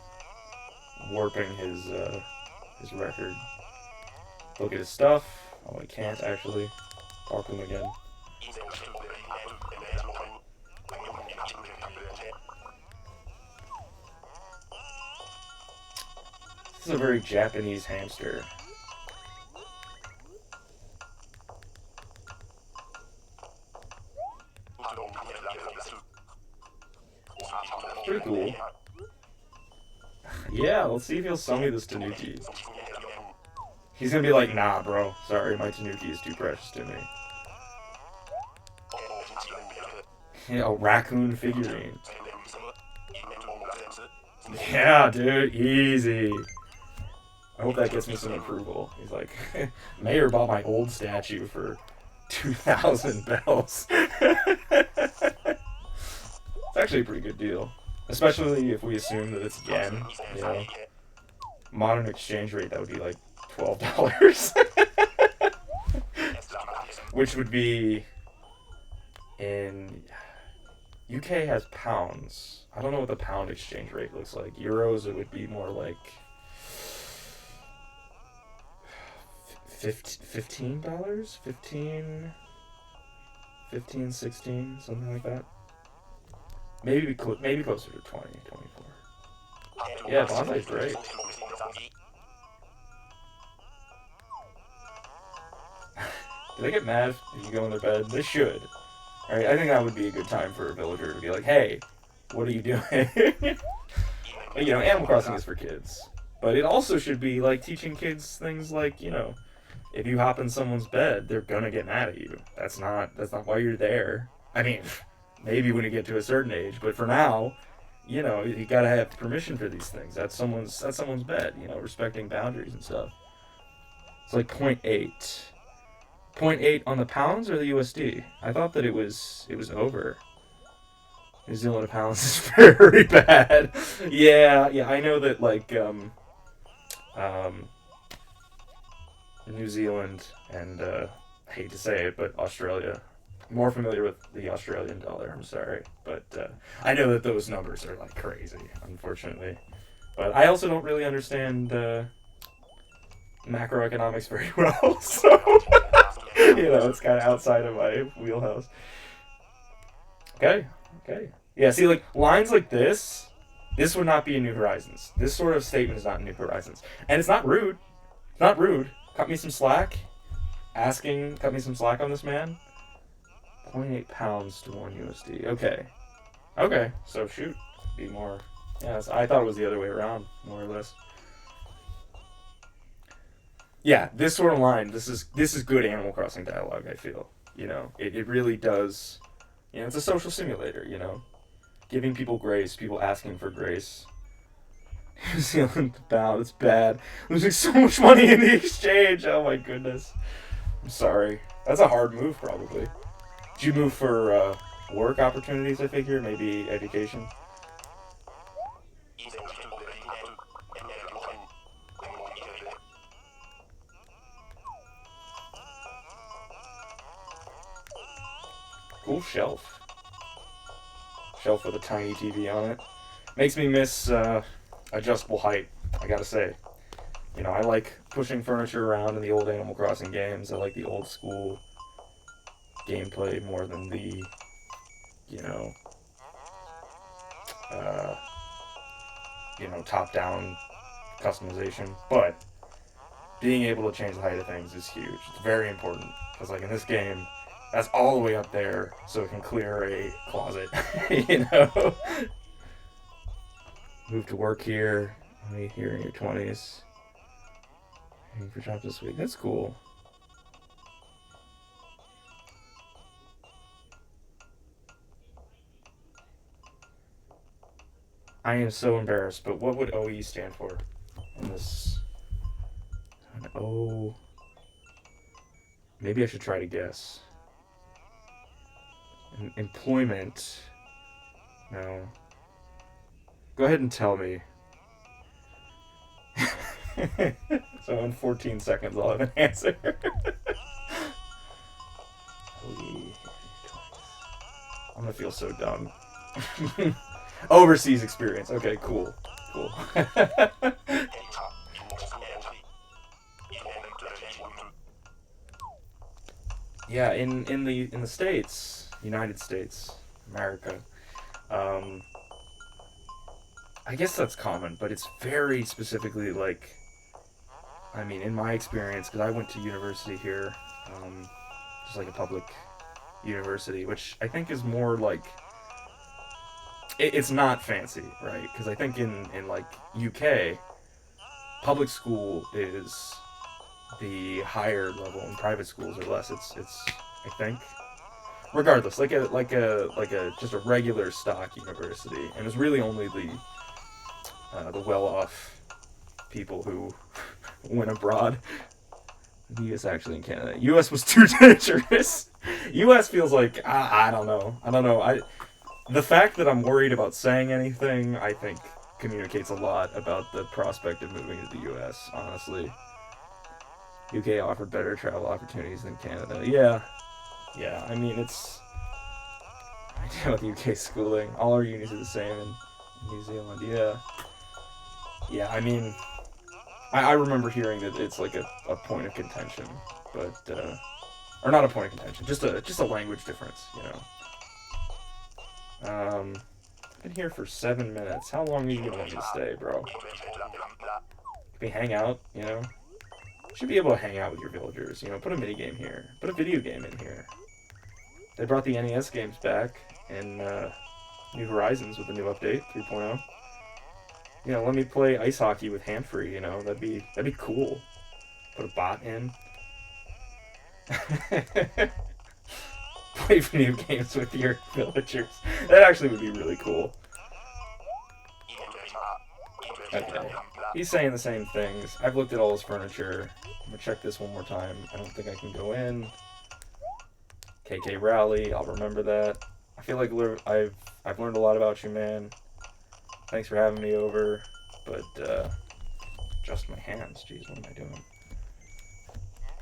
warping his record. Look at his stuff. Oh, I can't actually. Bark him again. This is a very Japanese hamster. Pretty cool. Yeah, let's see if he'll sell me this Tanuki. He's gonna be like, nah, bro. Sorry, my Tanuki is too precious to me. Yeah, a raccoon figurine. Yeah, dude, easy. I hope that gets me some approval. He's like, Mayor bought my old statue for 2,000 bells. It's actually a pretty good deal. Especially if we assume that it's yen, you know. Modern exchange rate, that would be like $12. Which would be in... UK has pounds. I don't know what the pound exchange rate looks like. Euros, it would be more like $15? 15, 16, something like that. Maybe closer to 20, 24. Yeah, bonsai's great. Do they get mad if you go in their bed? They should. Alright, I think that would be a good time for a villager to be like, hey, what are you doing? But, you know, Animal Crossing is for kids. But it also should be, like, teaching kids things like, you know, if you hop in someone's bed, they're gonna get mad at you. That's not why you're there. I mean, maybe when you get to a certain age, but for now, you know, you gotta have permission for these things. That's someone's bed, you know, respecting boundaries and stuff. It's like 0.8. 0.8 on the pounds or the USD? I thought that it was over. New Zealand pounds is very bad. Yeah, I know that, like, New Zealand and, I hate to say it, but Australia. I'm more familiar with the Australian dollar, I'm sorry. But I know that those numbers are, like, crazy, unfortunately. But I also don't really understand macroeconomics very well, so... you know, it's kind of outside of my wheelhouse. Okay. Yeah, see, like, lines like this would not be in New Horizons. This sort of statement is not in New Horizons. And it's not rude. It's not rude. Cut me some slack. Cut me some slack on this man. 0.8 pounds to 1 USD. Okay, so shoot. Be more... Yeah, I thought it was the other way around, more or less. Yeah, this sort of line, this is good Animal Crossing dialogue, I feel. You know, it really does... You know, it's a social simulator, you know? Giving people grace, people asking for grace. New Zealand bound, it's bad. Losing so much money in the exchange, oh my goodness. I'm sorry. That's a hard move, probably. Did you move for work opportunities, I figure? Maybe education? Cool shelf. Shelf with a tiny TV on it. Makes me miss adjustable height, I gotta say. You know, I like pushing furniture around in the old Animal Crossing games. I like the old school gameplay more than the, you know, top-down customization. But being able to change the height of things is huge. It's very important. Because, like, in this game, that's all the way up there, so it can clear a closet, you know? Move to work here, only here in your 20s. Aiming for job this week, that's cool. I am so embarrassed, but what would OE stand for in this? An O... Maybe I should try to guess. Employment. No. Go ahead and tell me. So in 14 seconds I'll have an answer. I'm gonna feel so dumb. Overseas experience. Okay, cool. cool. Yeah, in the States, United States, America, um, I guess that's common, but it's very specifically like, I mean, in my experience, because I went to university here, just like a public university, which I think is more like it's not fancy, right? Because I think in like UK, public school is the higher level, and private schools are less. It's I think regardless, like a just a regular stock university, and it's really only the well off people who went abroad. The U.S. actually in Canada. U.S. was too dangerous. U.S. feels like I don't know. I don't know. The fact that I'm worried about saying anything, I think, communicates a lot about the prospect of moving to the U.S. Honestly, UK offered better travel opportunities than Canada. Yeah, yeah. I mean, it's I know with UK schooling, all our unis are the same in New Zealand. Yeah, yeah. I mean, I remember hearing that it's like a point of contention, but or not a point of contention, just a language difference, you know. I've been here for 7 minutes. How long are you gonna want me to stay, bro? Can we hang out? You know, you should be able to hang out with your villagers. You know, put a mini game here, put a video game in here. They brought the NES games back in New Horizons with the new update 3.0. You know, let me play ice hockey with hand free. You know, that'd be cool. Put a bot in. Play video games with your villagers. That actually would be really cool. Okay. He's saying the same things. I've looked at all his furniture. I'm gonna check this one more time. I don't think I can go in. KK Rally, I'll remember that. I feel like I've learned a lot about you, man. Thanks for having me over. But just my hands. Jeez, what am I doing?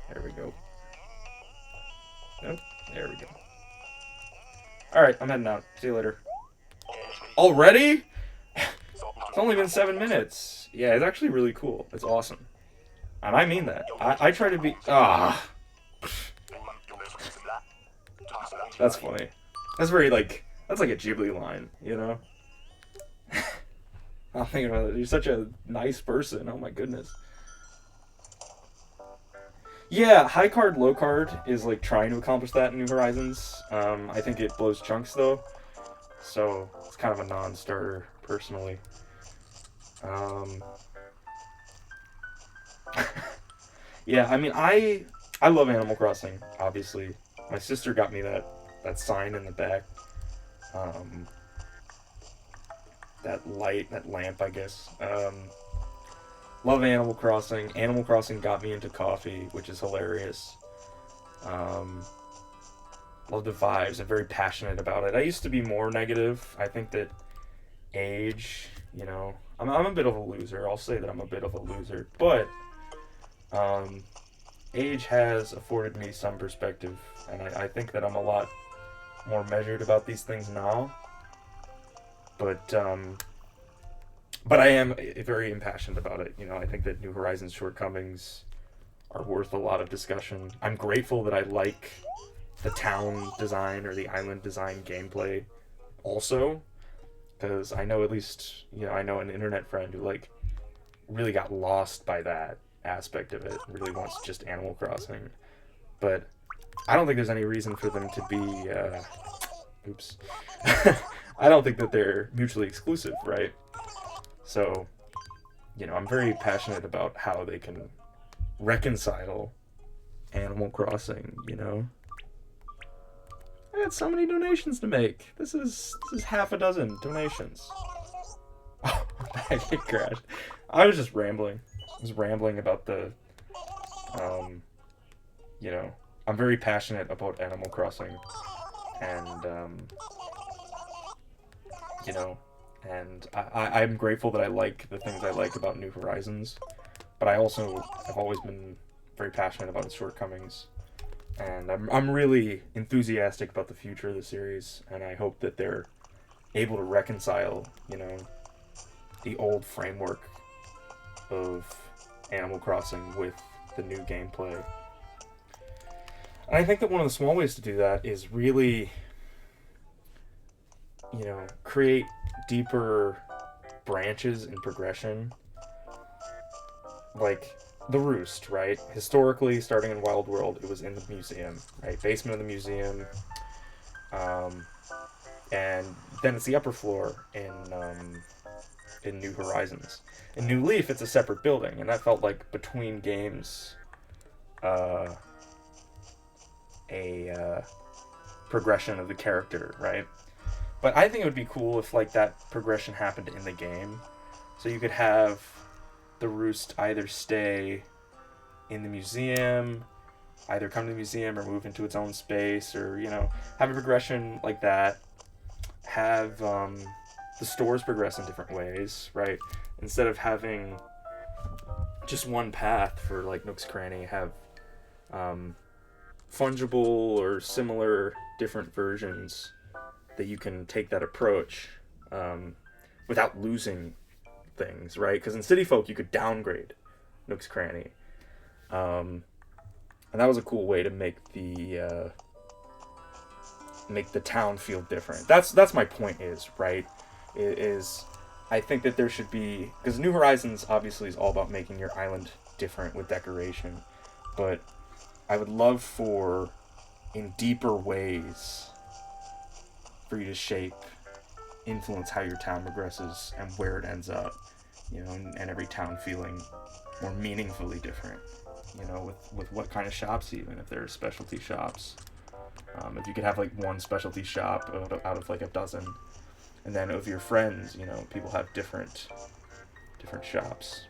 There we go. Nope. There we go. Alright, I'm heading out. See you later. Already? It's only been 7 minutes. Yeah, it's actually really cool. It's awesome. And I mean that. I try to be... That's funny. That's very, like... That's like a Ghibli line, you know? I'm thinking about it. You're such a nice person. Oh my goodness. Yeah, high card, low card is like trying to accomplish that in New Horizons. I think it blows chunks though, so it's kind of a non-starter personally. Yeah, I mean, I love Animal Crossing. Obviously, my sister got me that sign in the back. That lamp, I guess. Love Animal Crossing. Animal Crossing got me into coffee, which is hilarious. Love the vibes. I'm very passionate about it. I used to be more negative. I think that age, you know, I'm a bit of a loser. I'll say that I'm a bit of a loser. But age has afforded me some perspective, and I think that I'm a lot more measured about these things now. But I am very impassioned about it. You know, I think that New Horizons shortcomings are worth a lot of discussion. I'm grateful that I like the town design or the island design gameplay also, because I know at least, you know, I know an internet friend who like really got lost by that aspect of it, really wants just Animal Crossing. But I don't think there's any reason for them to be oops. I don't think that they're mutually exclusive, right? So, you know, I'm very passionate about how they can reconcile Animal Crossing, you know? I got so many donations to make. This is half a dozen donations. Oh, it crashed. I was just rambling. I was rambling about you know, I'm very passionate about Animal Crossing. And, you know, and I'm grateful that I like the things I like about New Horizons, but I also have always been very passionate about its shortcomings, and I'm really enthusiastic about the future of the series, and I hope that they're able to reconcile, you know, the old framework of Animal Crossing with the new gameplay. And I think that one of the small ways to do that is really, create deeper branches in progression. Like the Roost, right? Historically, starting in Wild World, it was in the museum, right? Basement of the museum. And then it's the upper floor in New Horizons. In New Leaf, it's a separate building, and that felt like between games, a progression of the character, right? But I think it would be cool if like that progression happened in the game, so you could have the Roost either stay in the museum, either come to the museum or move into its own space, or have a progression like that. Have the stores progress in different ways, right? Instead of having just one path for like Nook's Cranny, have fungible or similar different versions that you can take that approach without losing things, right? Because in City Folk you could downgrade Nook's Cranny, and that was a cool way to make the town feel different. That's my point, is right. Is I think that there should be, because New Horizons obviously is all about making your island different with decoration, but I would love for, in deeper ways, for you to influence how your town progresses and where it ends up, and every town feeling more meaningfully different, with what kind of shops, even if there are specialty shops. If you could have like one specialty shop out of like a dozen, and then of your friends, people have different shops.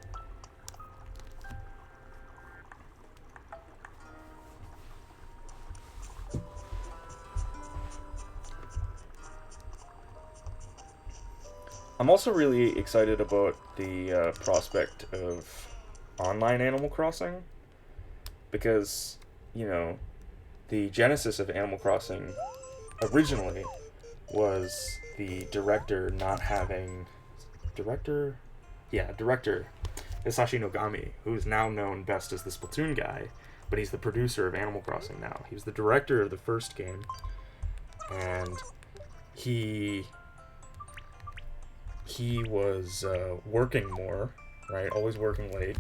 I'm also really excited about the prospect of online Animal Crossing, because, the genesis of Animal Crossing originally was the director Hisashi Nogami, who is now known best as the Splatoon guy, but he's the producer of Animal Crossing now. He was the director of the first game, and he was working more, right? Always working late,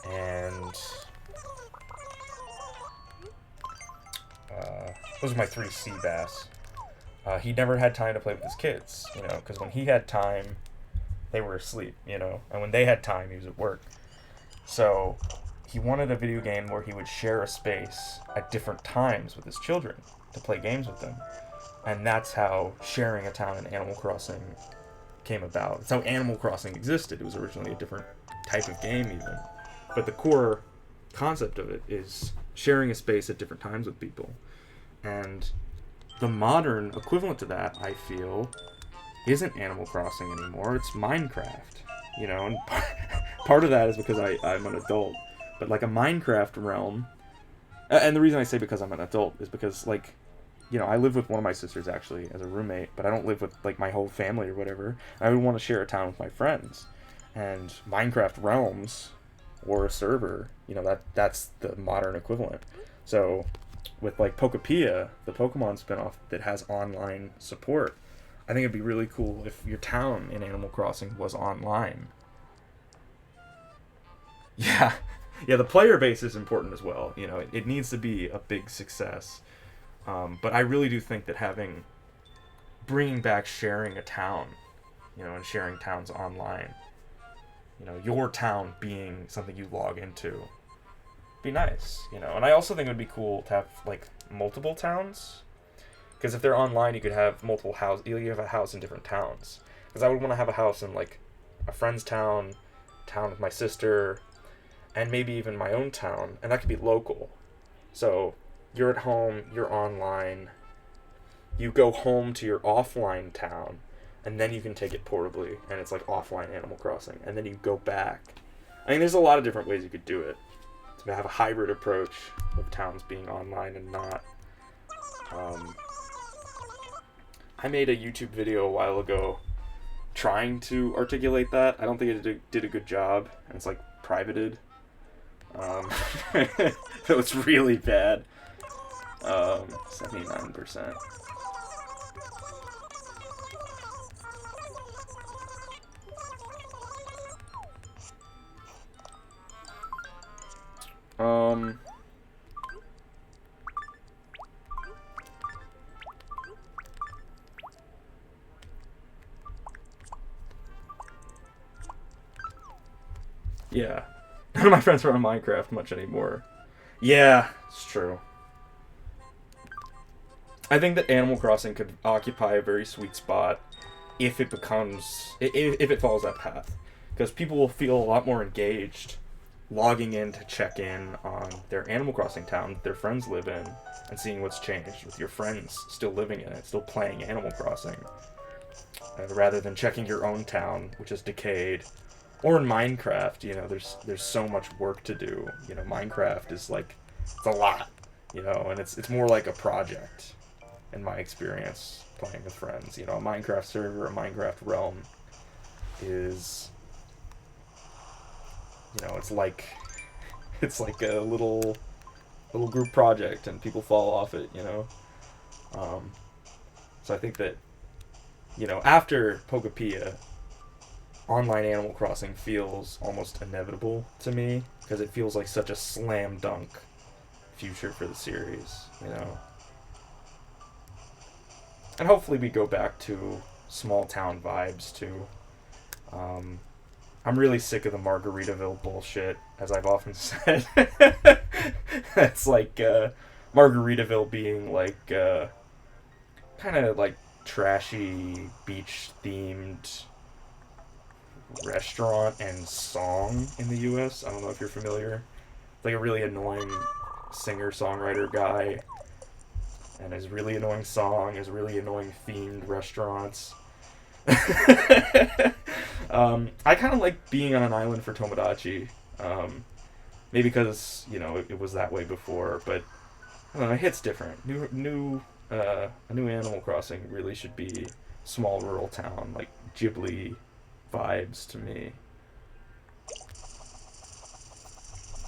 and those are my 3 sea bass. He never had time to play with his kids, because when he had time, they were asleep, and when they had time, he was at work. So he wanted a video game where he would share a space at different times with his children to play games with them. And that's how sharing a town in Animal Crossing came about. It's how Animal Crossing existed. It was originally a different type of game even. But the core concept of it is sharing a space at different times with people. And the modern equivalent to that, I feel, isn't Animal Crossing anymore. It's Minecraft. And part of that is because I'm an adult. But like a Minecraft realm, and the reason I say because I'm an adult is because like, I live with one of my sisters actually as a roommate, but I don't live with like my whole family or whatever. I would want to share a town with my friends, and Minecraft realms or a server, that's the modern equivalent. So with like Pokepia, the Pokemon spinoff that has online support, I think it'd be really cool if your town in Animal Crossing was online. Yeah, the player base is important as well. It needs to be a big success. But I really do think that bringing back sharing a town, and sharing towns online, your town being something you log into, be nice, And I also think it would be cool to have like multiple towns, because if they're online, you could have multiple houses. You have a house in different towns. Because I would want to have a house in like a friend's town with my sister, and maybe even my own town, and that could be local. So you're at home, you're online, you go home to your offline town, and then you can take it portably, and it's like offline Animal Crossing, and then you go back. I mean, there's a lot of different ways you could do it. To have a hybrid approach of towns being online and not. I made a YouTube video a while ago trying to articulate that. I don't think it did a good job. And it's like privated. So it's really bad. 79%. Yeah. None of my friends are on Minecraft much anymore. Yeah, it's true. I think that Animal Crossing could occupy a very sweet spot if it if it follows that path. Because people will feel a lot more engaged logging in to check in on their Animal Crossing town that their friends live in and seeing what's changed with your friends still living in it, still playing Animal Crossing. Rather than checking your own town, which is decayed. Or in Minecraft, you know, there's so much work to do. You know, Minecraft is like, it's a lot, you know, and it's more like a project, in my experience, playing with friends. You know, a Minecraft server, a Minecraft realm is, you know, it's like a little group project, and people fall off it, you know. So I think that, you know, after Pokepia, online Animal Crossing feels almost inevitable to me, because it feels like such a slam dunk future for the series, you know. And hopefully we go back to small town vibes too. I'm really sick of the Margaritaville bullshit, as I've often said. It's like Margaritaville being like kind of like trashy beach themed restaurant and song in the US. I don't know if you're familiar. It's like a really annoying singer-songwriter guy, and his really annoying song, his really annoying themed restaurants. I kind of like being on an island for Tomodachi. Maybe because, you know, it was that way before, but I don't know, it hits different. A new Animal Crossing really should be small rural town, like Ghibli vibes to me.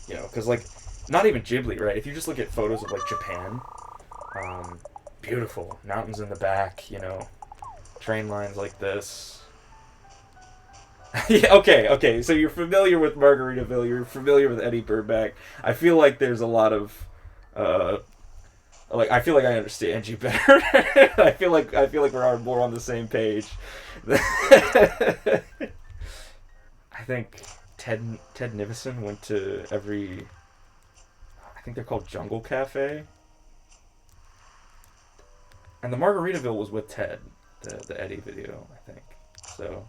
You know, because like, not even Ghibli, right? If you just look at photos of like Japan, beautiful mountains in the back, you know, train lines like this. Yeah, okay. So you're familiar with Margaritaville. You're familiar with Eddie Burback. I feel like there's a lot of, I feel like I understand you better. I feel like we're more on the same page. I think Ted Nivison went to every. I think they're called Jungle Cafe. And the Margaritaville was with Ted, the Eddie video, I think. So,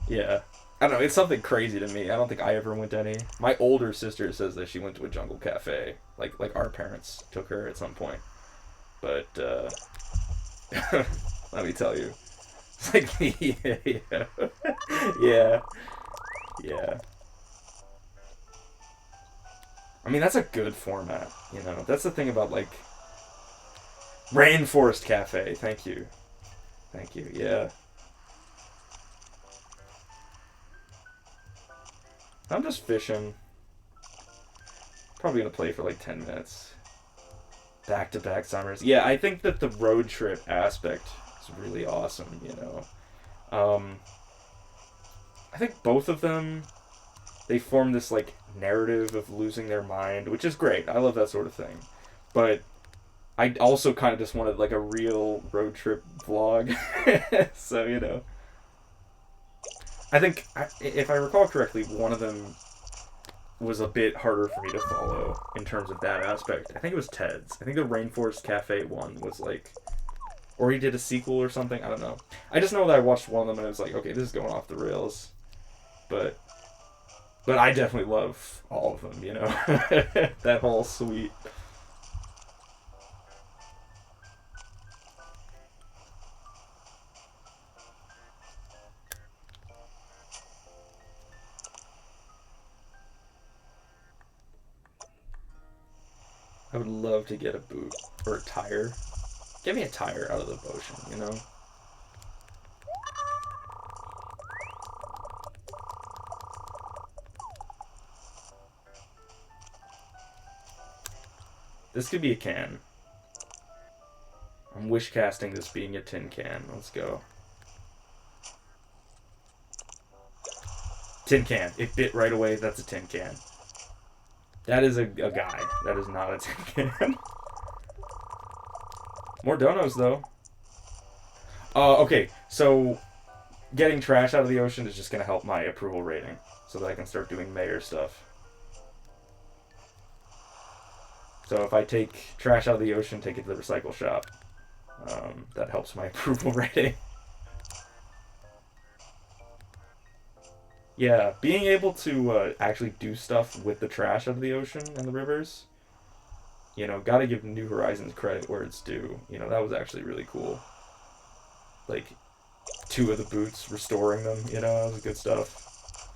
yeah. I don't know, it's something crazy to me. I don't think I ever went to any. My older sister says that she went to a Jungle Cafe. Like our parents took her at some point. But, let me tell you. It's like, yeah. I mean, that's a good format, you know. That's the thing about, like, Rainforest Cafe. Thank you, yeah. I'm just fishing. Probably gonna play for like 10 minutes. Back-to-back summers. Yeah, I think that the road trip aspect is really awesome, you know. I think both of them, they form this like narrative of losing their mind, which is great. I love that sort of thing. But I also kind of just wanted like a real road trip vlog. So, you know. I think, if I recall correctly, one of them was a bit harder for me to follow in terms of that aspect. I think it was Ted's. I think the Rainforest Cafe one was like, or he did a sequel or something. I don't know. I just know that I watched one of them and I was like, okay, this is going off the rails. But I definitely love all of them, you know. That whole suite. I would love to get a boot or a tire. Get me a tire out of the ocean, you know? This could be a can. I'm wish casting this being a tin can. Let's go. Tin can. It bit right away. That's a tin can. That is a guy. That is not a tin can. More donos, though. Okay, so getting trash out of the ocean is just going to help my approval rating so that I can start doing mayor stuff. So if I take trash out of the ocean, take it to the recycle shop. That helps my approval rating. Yeah, being able to actually do stuff with the trash out of the ocean and the rivers, you know, gotta give New Horizons credit where it's due. You know, that was actually really cool. Like, 2 of the boots, restoring them, you know, that was good stuff.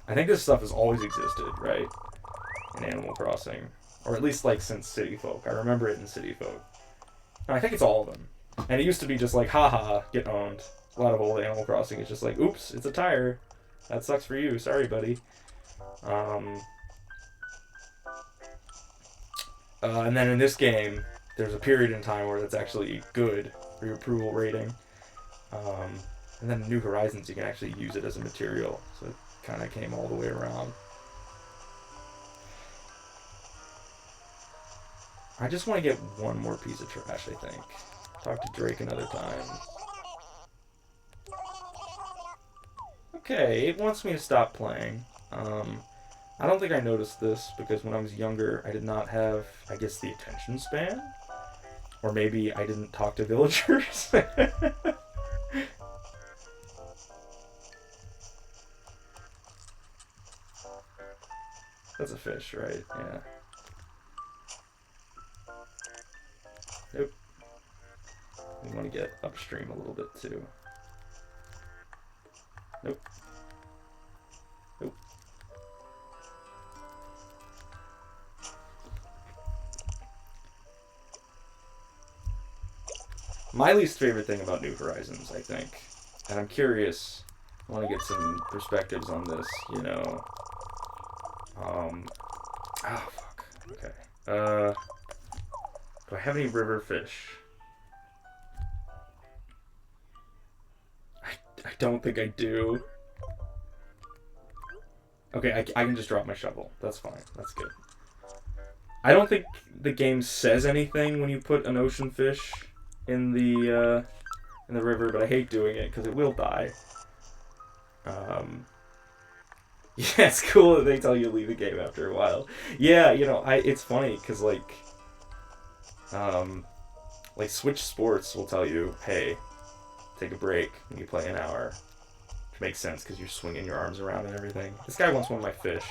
I think this stuff has always existed, right? In Animal Crossing. Or at least, like, since City Folk. I remember it in City Folk. And I think it's all of them. And it used to be just like, haha, get owned. A lot of old Animal Crossing is just like, oops, it's a tire. That sucks for you. Sorry, buddy. And then in this game, there's a period in time where that's actually good for your approval rating. And then in New Horizons, you can actually use it as a material. So it kind of came all the way around. I just want to get one more piece of trash, I think. Talk to Drake another time. Okay, it wants me to stop playing. I don't think I noticed this because when I was younger, I did not have, I guess, the attention span. Or maybe I didn't talk to villagers. That's a fish, right? Yeah. Nope. We want to get upstream a little bit too. Nope. Nope. My least favorite thing about New Horizons, I think, and I'm curious, I want to get some perspectives on this, you know. Fuck. Okay. Do I have any river fish? I don't think I do. Okay, I can just drop my shovel. That's fine. That's good. I don't think the game says anything when you put an ocean fish in the river, but I hate doing it because it will die. Yeah, it's cool that they tell you to leave the game after a while. Yeah, you know, it's funny because like Switch Sports will tell you, hey, take a break when you play an hour. Which makes sense because you're swinging your arms around and everything. This guy wants one of my fish.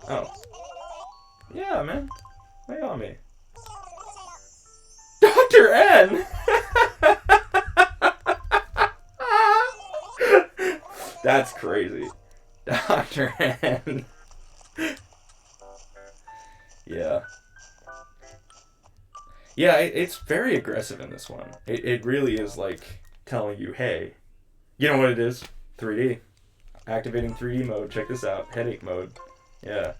Oh. Yeah, man. Lay on me. Dr. N! That's crazy. Dr. N. Yeah. Yeah, it's very aggressive in this one. It really is like telling you, hey, you know what it is? 3D. Activating 3D mode. Check this out. Headache mode. Yeah.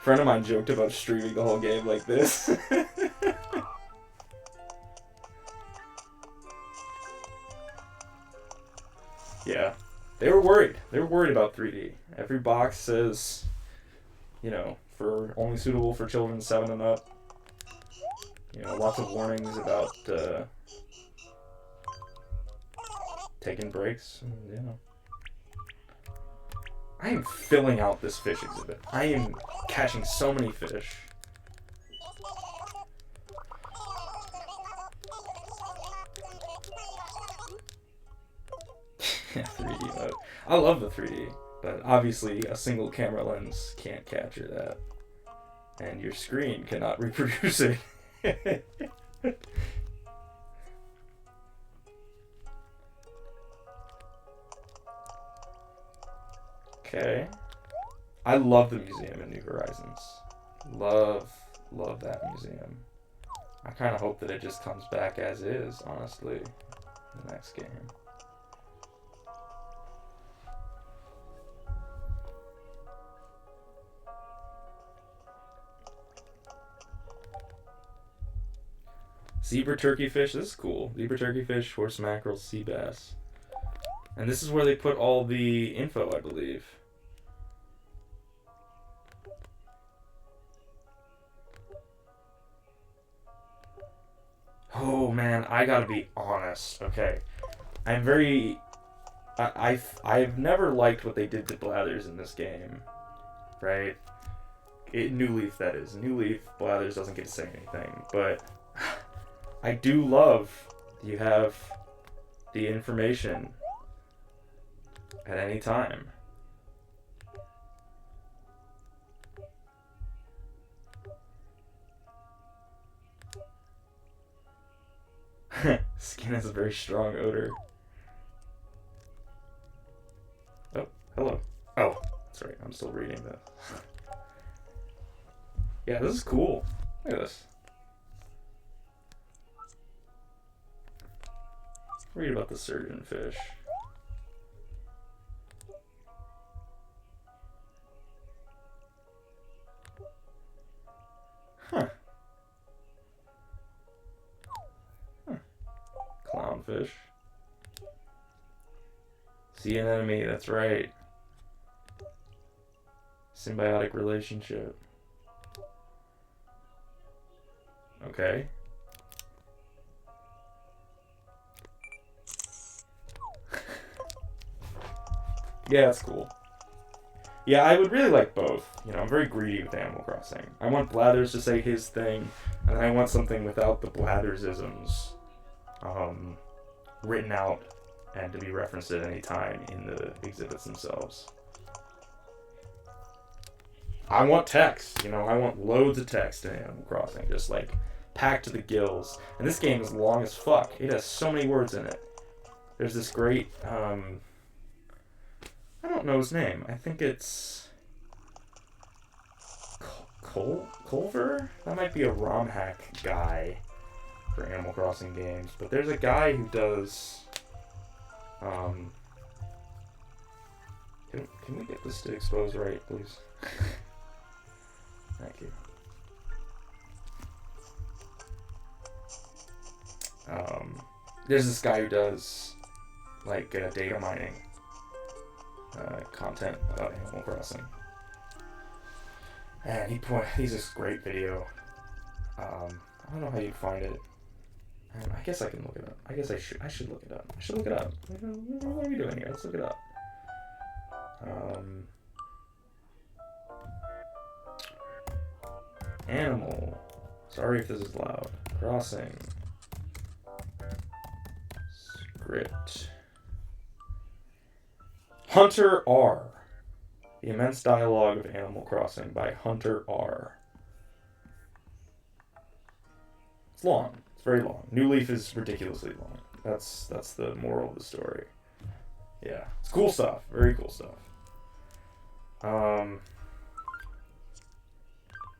Friend of mine joked about streaming the whole game like this. Yeah. They were worried. They were worried about 3D. Every box says, you know, for only suitable for children 7 and up. You know, lots of warnings about taking breaks. And, you know. I am filling out this fish exhibit. I am catching so many fish. Yeah, 3D mode. I love the 3D, but obviously a single camera lens can't capture that. And your screen cannot reproduce it. Okay. I love the museum in New Horizons. Love that museum. I kind of hope that it just comes back as is, honestly, in the next game. Zebra turkeyfish. This is cool. Zebra turkeyfish, horse mackerel, sea bass. And this is where they put all the info, I believe. Oh man, I gotta be honest. Okay, I'm very. I've never liked what they did to Blathers in this game, right? New Leaf, that is. New Leaf, Blathers doesn't get to say anything, but I do love you have the information at any time. Skin has a very strong odor. Oh, hello. Oh, that's right. I'm still reading this. Yeah, this is cool. Look at this. Read about the surgeonfish. Huh. Clownfish. Sea anemone, that's right. Symbiotic relationship. Okay. Yeah, that's cool. Yeah, I would really like both. You know, I'm very greedy with Animal Crossing. I want Blathers to say his thing, and I want something without the Blathers-isms written out and to be referenced at any time in the exhibits themselves. I want text, you know, I want loads of text in Animal Crossing, just like packed to the gills. And this game is long as fuck. It has so many words in it. There's this great, I don't know his name. I think it's Culver? That might be a ROM hack guy for Animal Crossing games. But there's a guy who does, can we get this to expose right, please? Thank you. There's this guy who does like data mining content about Animal Crossing, and he's this great video. I don't know how you'd find it. I guess I can look it up. I guess I should look it up. I should look it up. What are we doing here? Let's look it up. Animal. Sorry if this is loud. Crossing. Script. Hunter R. The Immense Dialogue of Animal Crossing by Hunter R. It's long. It's very long. New Leaf is ridiculously long. That's the moral of the story. Yeah. It's cool stuff. Very cool stuff.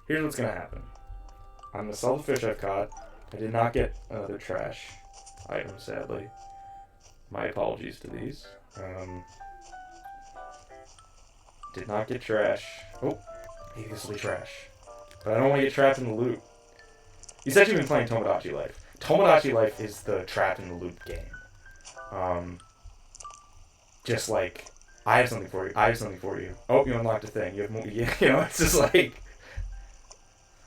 Here's what's gonna happen. I'm gonna sell the fish I've caught. I did not get another trash item, sadly. My apologies to these. Did not get trash. Oh, maybe this will be trash. But I don't want to get trapped in the loot. You've actually been playing Tomodachi Life. Tomodachi Life is the trap in the loot game. Just like, I have something for you. I have something for you. Oh, you unlocked a thing. You have more. You know, it's just like,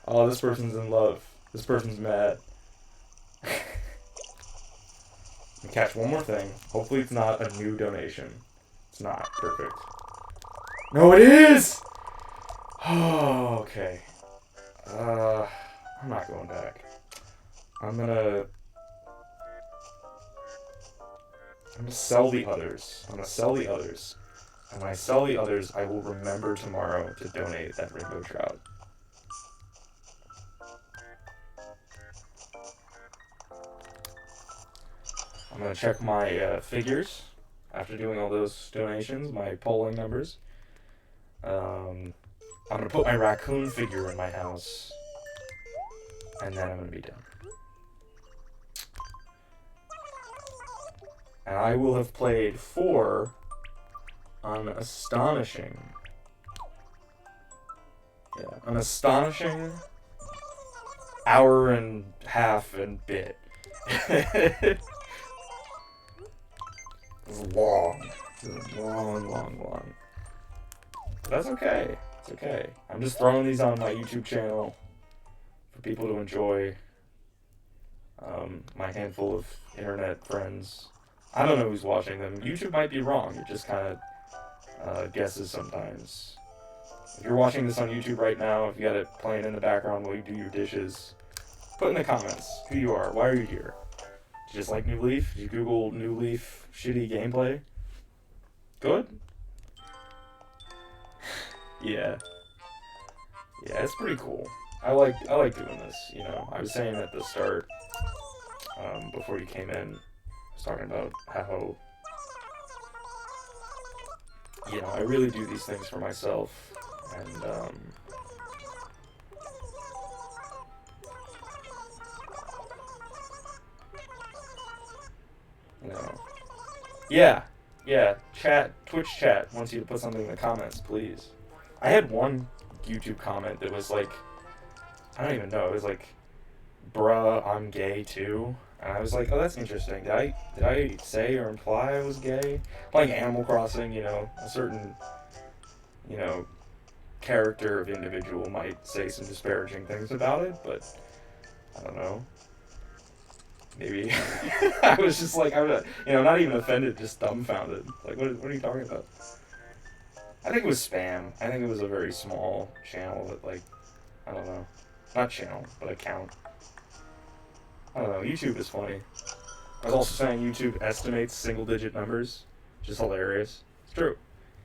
oh, this person's in love. This person's mad. And catch one more thing. Hopefully it's not a new donation. It's not. Perfect. No, it is! Oh, okay. I'm not going back. I'm gonna sell the others. I'm gonna sell the others. And when I sell the others, I will remember tomorrow to donate that rainbow trout. I'm gonna check my figures after doing all those donations, my polling numbers. I'm gonna put my raccoon figure in my house, and then I'm gonna be done. And I will have played 4 an astonishing hour and half and bit. It was long. It was long, long, long. But that's okay. It's okay. I'm just throwing these on my YouTube channel for people to enjoy. My handful of internet friends. I don't know who's watching them. YouTube might be wrong. It just kind of guesses sometimes. If you're watching this on YouTube right now, if you got it playing in the background while you do your dishes, put in the comments who you are. Why are you here? Did you just like New Leaf? Did you Google New Leaf shitty gameplay? Good? Yeah. Yeah, it's pretty cool. I like doing this, you know. I was saying at the start, before you came in, I was talking about how, you know, I really do these things for myself, and, you know, yeah, Twitch chat wants you to put something in the comments, please. I had one YouTube comment that was like, I don't even know, it was like, bruh, I'm gay too. And I was like, oh, that's interesting. Did I say or imply I was gay? Playing Animal Crossing, you know, a certain, you know, character of individual might say some disparaging things about it, but I don't know. Maybe I was just like, you know, not even offended, just dumbfounded. Like, what are you talking about? I think it was spam. I think it was a very small channel that, like, I don't know. Not channel, but account. I don't know. YouTube is funny. I was also saying YouTube estimates single-digit numbers, which is hilarious. It's true.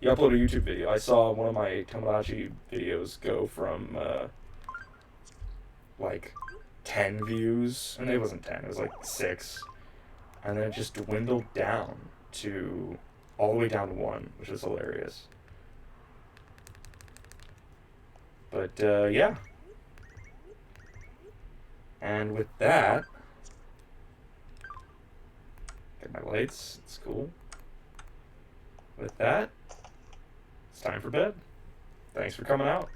You upload a YouTube video. I saw one of my Tomodachi videos go from, like, 10 views, and it wasn't 10, it was like 6, and then it just dwindled down to, all the way down to 1, which is hilarious. But, yeah. And with that, get my lights, it's cool. With that, it's time for bed. Thanks for coming out.